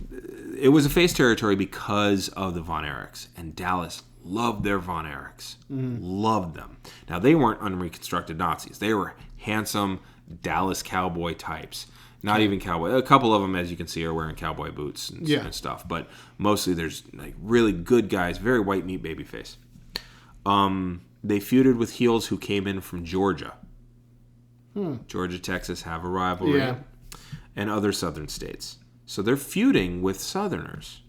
it was a face territory because of the Von Erichs. And Dallas loved their Von Erichs. Loved them. Now, they weren't unreconstructed Nazis. They were handsome Dallas cowboy types. Not even cowboy. A couple of them, as you can see, are wearing cowboy boots and stuff. But mostly there's like really good guys, very white meat baby face. They feuded with heels who came in from Georgia. Georgia, Texas have a rivalry. Yeah. And other southern states. So they're feuding with Southerners.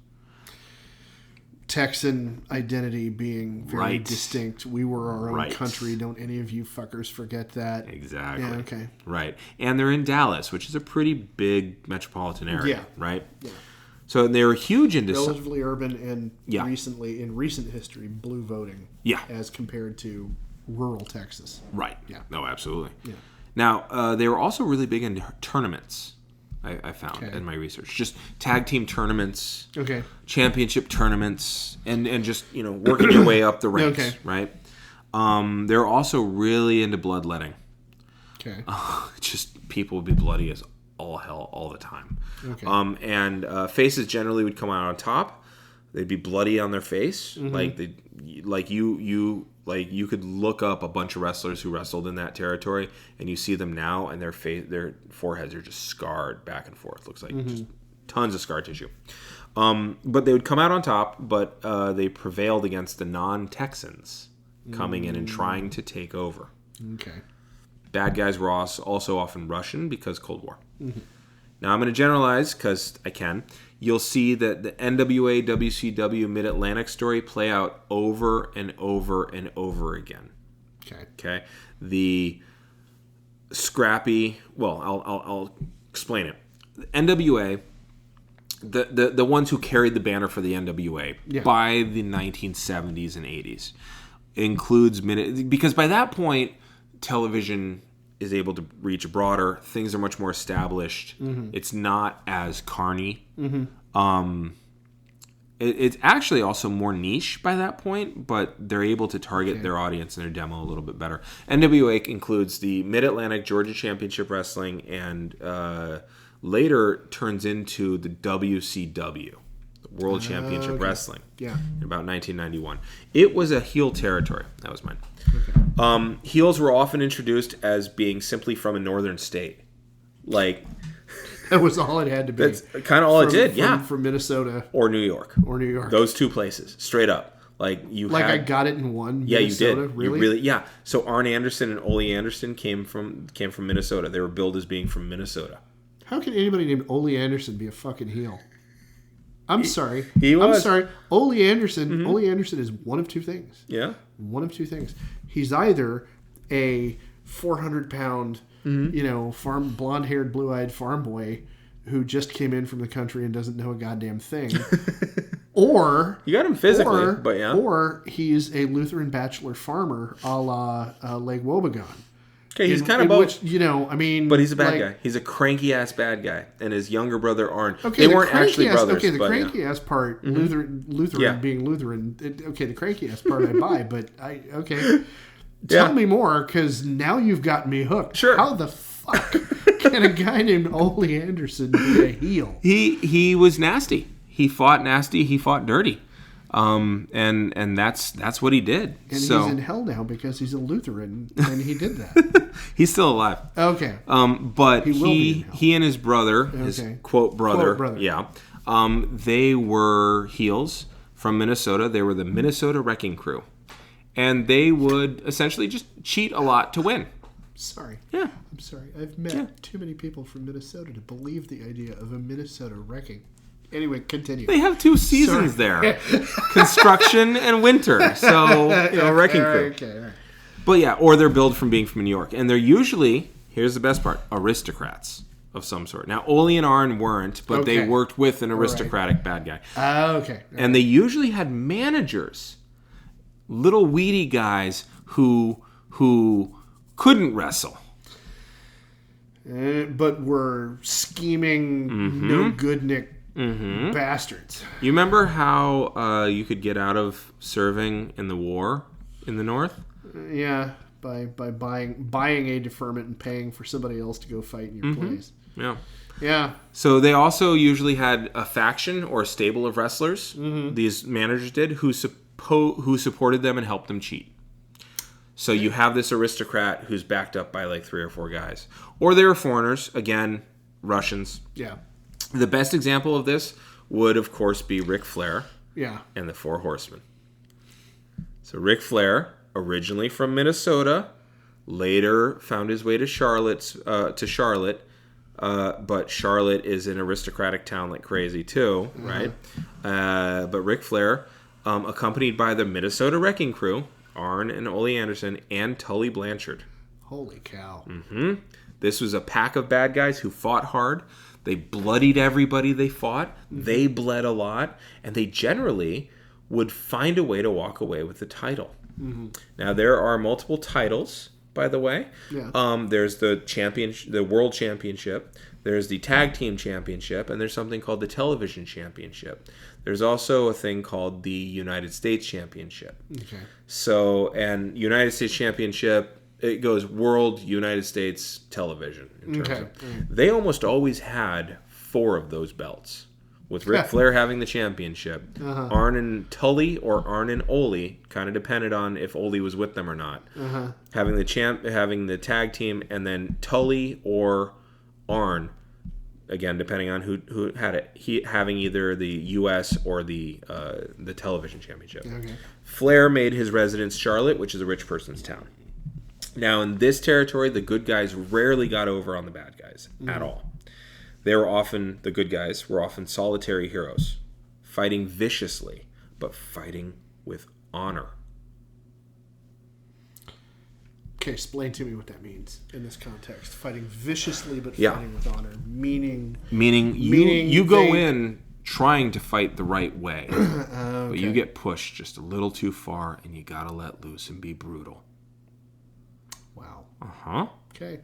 Texan identity being very distinct. We were our own country. Don't any of you fuckers forget that. Exactly. Yeah, okay. Right. And they're in Dallas, which is a pretty big metropolitan area. Right? Yeah. So they were huge into... Relatively urban and recently, in recent history, blue voting. Yeah. As compared to rural Texas. Right. Yeah. No, absolutely. Yeah. Now, they were also really big into tournaments. I found in my research. Just tag team tournaments, championship tournaments, and just, you know, working your way up the ranks, right? They're also really into bloodletting. Okay. Just people would be bloody as all hell all the time. Okay. And faces generally would come out on top. They'd be bloody on their face. You could look up a bunch of wrestlers who wrestled in that territory, and you see them now, and their foreheads are just scarred back and forth. Looks like just tons of scar tissue. But they would come out on top, but they prevailed against the non-Texans coming in and trying to take over. Okay. Bad guys were also often Russian because Cold War. Now I'm going to generalize because I can. You'll see that the NWA WCW Mid-Atlantic story play out over and over and over again. Okay. The scrappy. Well, I'll explain it. The NWA, the ones who carried the banner for the NWA by the 1970s and 80s includes because by that point television is able to reach broader. Things are much more established. It's not as carny. It's actually also more niche by that point, but they're able to target their audience and their demo a little bit better. NWA includes the Mid-Atlantic Georgia Championship Wrestling and later turns into the WCW, the World Championship Wrestling, in about 1991. It was a heel territory. That was mine. Heels were often introduced as being simply from a northern state. Like, That was all it had to be. That's kind of all it did, yeah. From Minnesota. Or New York. Those two places, straight up. Like I got it in one. Yeah, Minnesota? you did. Really? Yeah. So Arn Anderson and Ole Anderson came from Minnesota. They were billed as being from Minnesota. How can anybody named Ole Anderson be a fucking heel? I'm sorry. He was. I'm sorry. Ole Anderson. Mm-hmm. Ole Anderson is one of two things. Yeah. One of two things. He's either a 400-pound, blonde-haired, blue-eyed farm boy who just came in from the country and doesn't know a goddamn thing, or you got him physically, but yeah, or he's a Lutheran bachelor farmer, a la Lake Wobegon. Okay, he's kind of both. But he's a bad guy. He's a cranky ass bad guy, and his younger brother Arn. Okay, they weren't actually brothers. Okay, the cranky ass part, Lutheran being Lutheran. The cranky ass part I buy, but Tell me more, because now you've got me hooked. Sure. How the fuck can a guy named Ole Anderson be a heel? He was nasty. He fought nasty. He fought dirty. And that's what he did. And he's in hell now because he's a Lutheran, and he did that. He's still alive. Okay. But he and his brother, his quote brother, yeah, they were heels from Minnesota. They were the Minnesota Wrecking Crew. And they would essentially just cheat a lot to win. Sorry. Yeah. I'm sorry. I've met too many people from Minnesota to believe the idea of a Minnesota wrecking. Anyway, continue. They have two seasons there. Construction and winter. So, wrecking crew. Okay, all right. But yeah, or they're billed from being from New York. And they're usually, here's the best part, aristocrats of some sort. Now, Ole and Arn weren't, but they worked with an aristocratic bad guy. Okay. And they usually had managers. Little weedy guys who couldn't wrestle, but were scheming, no good Nick bastards. You remember how you could get out of serving in the war in the North? Yeah, by buying a deferment and paying for somebody else to go fight in your place. Yeah. So they also usually had a faction or a stable of wrestlers. These managers did who supported them and helped them cheat. So you have this aristocrat who's backed up by like 3 or 4 guys. Or they were foreigners, again, Russians. Yeah. The best example of this would, of course, be Ric Flair and the Four Horsemen. So Ric Flair, originally from Minnesota, later found his way to Charlotte, but Charlotte is an aristocratic town like crazy too, right? But Ric Flair... accompanied by the Minnesota Wrecking Crew, Arn and Ole Anderson, and Tully Blanchard. Holy cow. This was a pack of bad guys who fought hard. They bloodied everybody they fought. They bled a lot. And they generally would find a way to walk away with the title. Now, there are multiple titles, by the way. Yeah. There's the World Championship. There's the Tag Team Championship. And there's something called the Television Championship. There's also a thing called the United States Championship. Okay. So, and United States Championship, it goes World United States Television. In terms of, they almost always had 4 of those belts. With Ric Flair having the championship, Arn and Tully or Arn and Ole, kind of depended on if Ole was with them or not. Having the tag team, and then Tully or Arn, again, depending on who had it, having either the U.S. or the television championship. Okay. Flair made his residence Charlotte, which is a rich person's town. Now, in this territory, the good guys rarely got over on the bad guys at all. The good guys were often solitary heroes, fighting viciously, but fighting with honor. Okay, explain to me what that means in this context. Fighting viciously, but fighting with honor. Meaning you go in trying to fight the right way, but you get pushed just a little too far, and you gotta let loose and be brutal. Wow. Okay.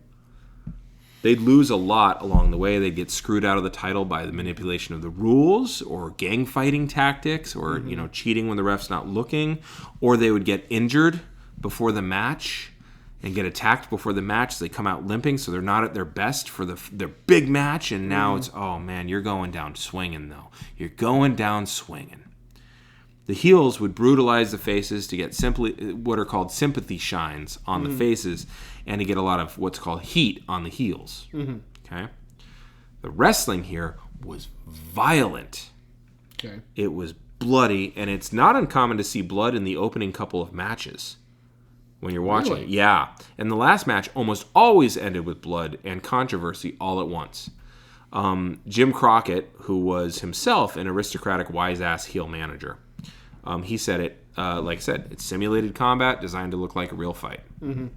They'd lose a lot along the way. They'd get screwed out of the title by the manipulation of the rules or gang fighting tactics or, cheating when the ref's not looking. Or they would get injured before the match and get attacked before the match. So they come out limping, so they're not at their best for their big match. And now it's, oh, man, you're going down swinging, though. You're going down swinging. The heels would brutalize the faces to get what are called sympathy shines on the faces and to get a lot of what's called heat on the heels. Okay. The wrestling here was violent. Okay. It was bloody, and it's not uncommon to see blood in the opening couple of matches when you're watching Really? it. Yeah. And the last match almost always ended with blood and controversy all at once. Jim Crockett, who was himself an aristocratic wise-ass heel manager, he said it, like I said, it's simulated combat designed to look like a real fight. Mm-hmm.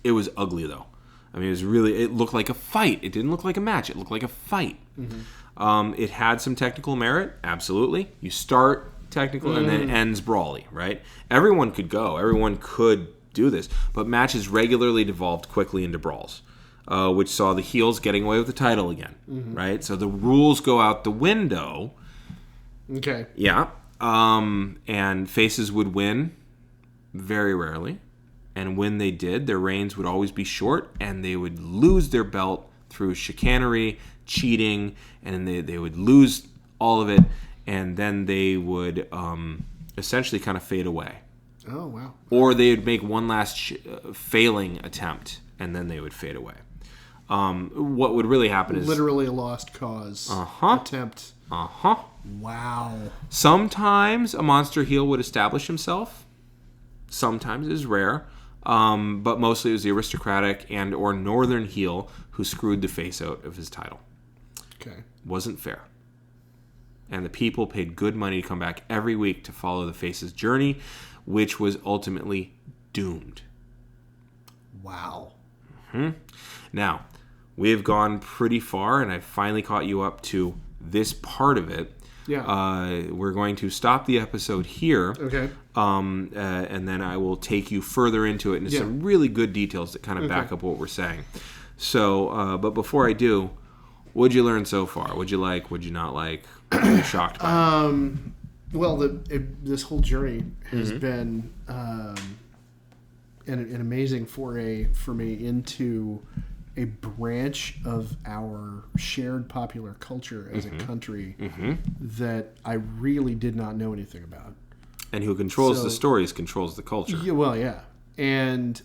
It was ugly, though. I mean, it looked like a fight. It didn't look like a match. It looked like a fight. Mm-hmm. It had some technical merit, absolutely. You start technical and then it ends brawly, right? Everyone could go. Everyone could do this. But matches regularly devolved quickly into brawls, which saw the heels getting away with the title again, right? So the rules go out the window. Okay. Yeah. And faces would win very rarely. And when they did, their reigns would always be short, and they would lose their belt through chicanery, cheating, and they would lose all of it, and then they would essentially kind of fade away. Oh, wow. Or they would make one last failing attempt, and then they would fade away. What would really happen is... Literally a lost cause attempt. Wow. Sometimes a monster heel would establish himself. Sometimes it is rare. But mostly it was the aristocratic and or northern heel who screwed the face out of his title. Okay. Wasn't fair. And the people paid good money to come back every week to follow the face's journey, which was ultimately doomed. Wow. Mm-hmm. Now, we have gone pretty far, and I've finally caught you up to this part of it. Yeah. We're going to stop the episode here. Okay. And then I will take you further into it and some really good details that kind of back up what we're saying. So, but before I do, what'd you learn so far? What'd you like? What'd you not like? What were you shocked by? Well, this whole journey has been an amazing foray for me into a branch of our shared popular culture as a country that I really did not know anything about. And who controls the stories controls the culture. Yeah, well, yeah. And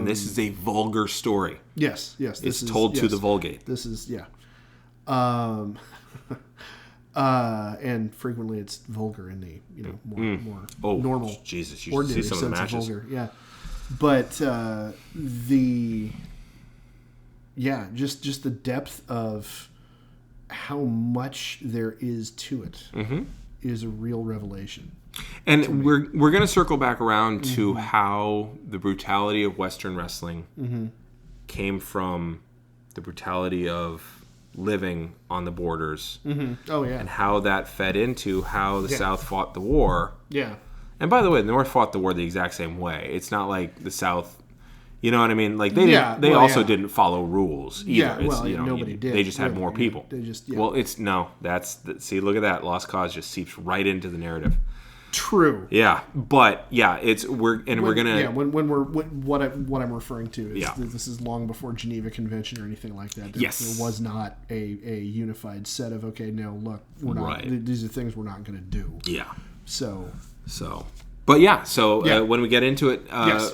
this is a vulgar story. Yes. It's told to the vulgate. This is, and frequently it's vulgar in the, more normal, Jesus, you ordinary see some of the sense of matches. vulgar. Yeah. But just the depth of how much there is to it is a real revelation. And we're going to circle back around to how the brutality of Western wrestling came from the brutality of living on the borders. Oh, yeah. And how that fed into how the South fought the war. Yeah. And by the way, the North fought the war the exact same way. It's not like the South... You know what I mean? Like they didn't follow rules either. Yeah, it's, nobody did. They just had more people. They just Well, see, look at that. Lost Cause just seeps right into the narrative. True. Yeah, but we're gonna what I'm referring to is this is long before Geneva Convention or anything like that. There was not a unified set of we're not. These are things we're not going to do. Yeah. So. But when we get into it,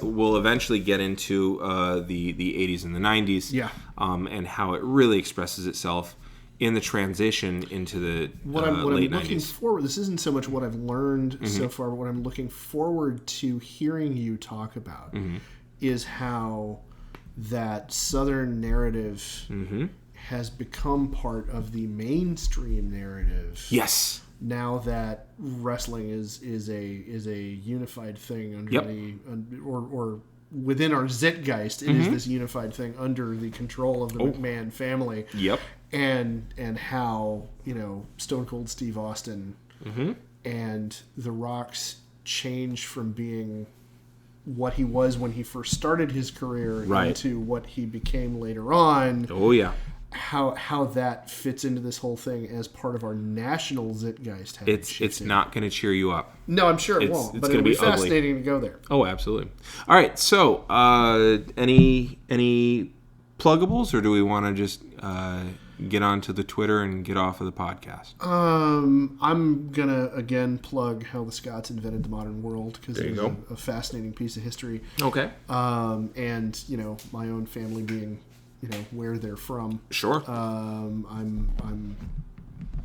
we'll eventually get into the 80s and the 90s, and how it really expresses itself in the transition into the what I'm late looking 90s. forward. This isn't so much what I've learned so far, but what I'm looking forward to hearing you talk about is how that Southern narrative has become part of the mainstream narrative. Yes. Now that wrestling is a unified thing under or within our Zeitgeist, it is this unified thing under the control of the McMahon family. Yep. And how Stone Cold Steve Austin and The Rock's change from being what he was when he first started his career into what he became later on. Oh yeah. How that fits into this whole thing as part of our national Zeitgeist. It's not going to cheer you up. No, I'm sure it won't. But it'll be fascinating to go there. Oh, absolutely. All right. So, any pluggables, or do we want to just get onto the Twitter and get off of the podcast? I'm gonna again plug how the Scots invented the modern world because it was a fascinating piece of history. Okay. And my own family being where they're from. Sure. I'm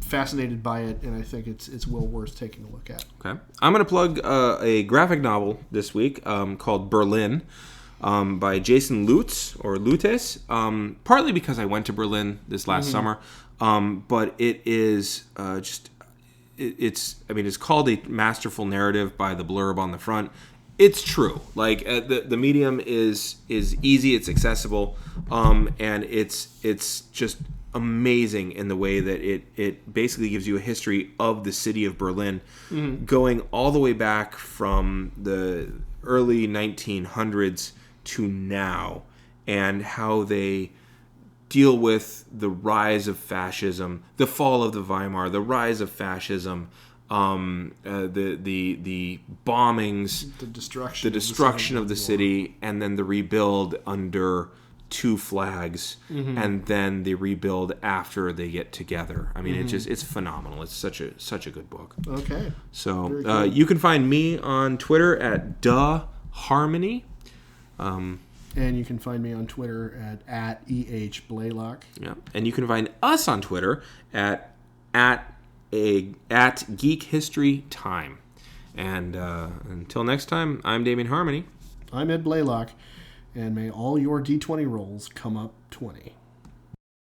fascinated by it, and I think it's well worth taking a look at. Okay. I'm going to plug a graphic novel this week called Berlin by Jason Lutz, or Lutes, partly because I went to Berlin this last summer, but it is it's called a masterful narrative by the blurb on the front. It's true. Like the medium is easy, it's accessible, and it's just amazing in the way that it basically gives you a history of the city of Berlin, going all the way back from the early 1900s to now, and how they deal with the rise of fascism, the fall of the Weimar, the rise of fascism, the bombings, the destruction of the city, and then the rebuild under two flags, and then the rebuild after they get together. I mean, it's phenomenal. It's such a good book. Okay. So you can find me on Twitter at @harmony. And you can find me on Twitter at @ehblaylock. Yeah, and you can find us on Twitter at Geek History Time. And until next time, I'm Damian Harmony. I'm Ed Blaylock, and may all your D20 rolls come up 20.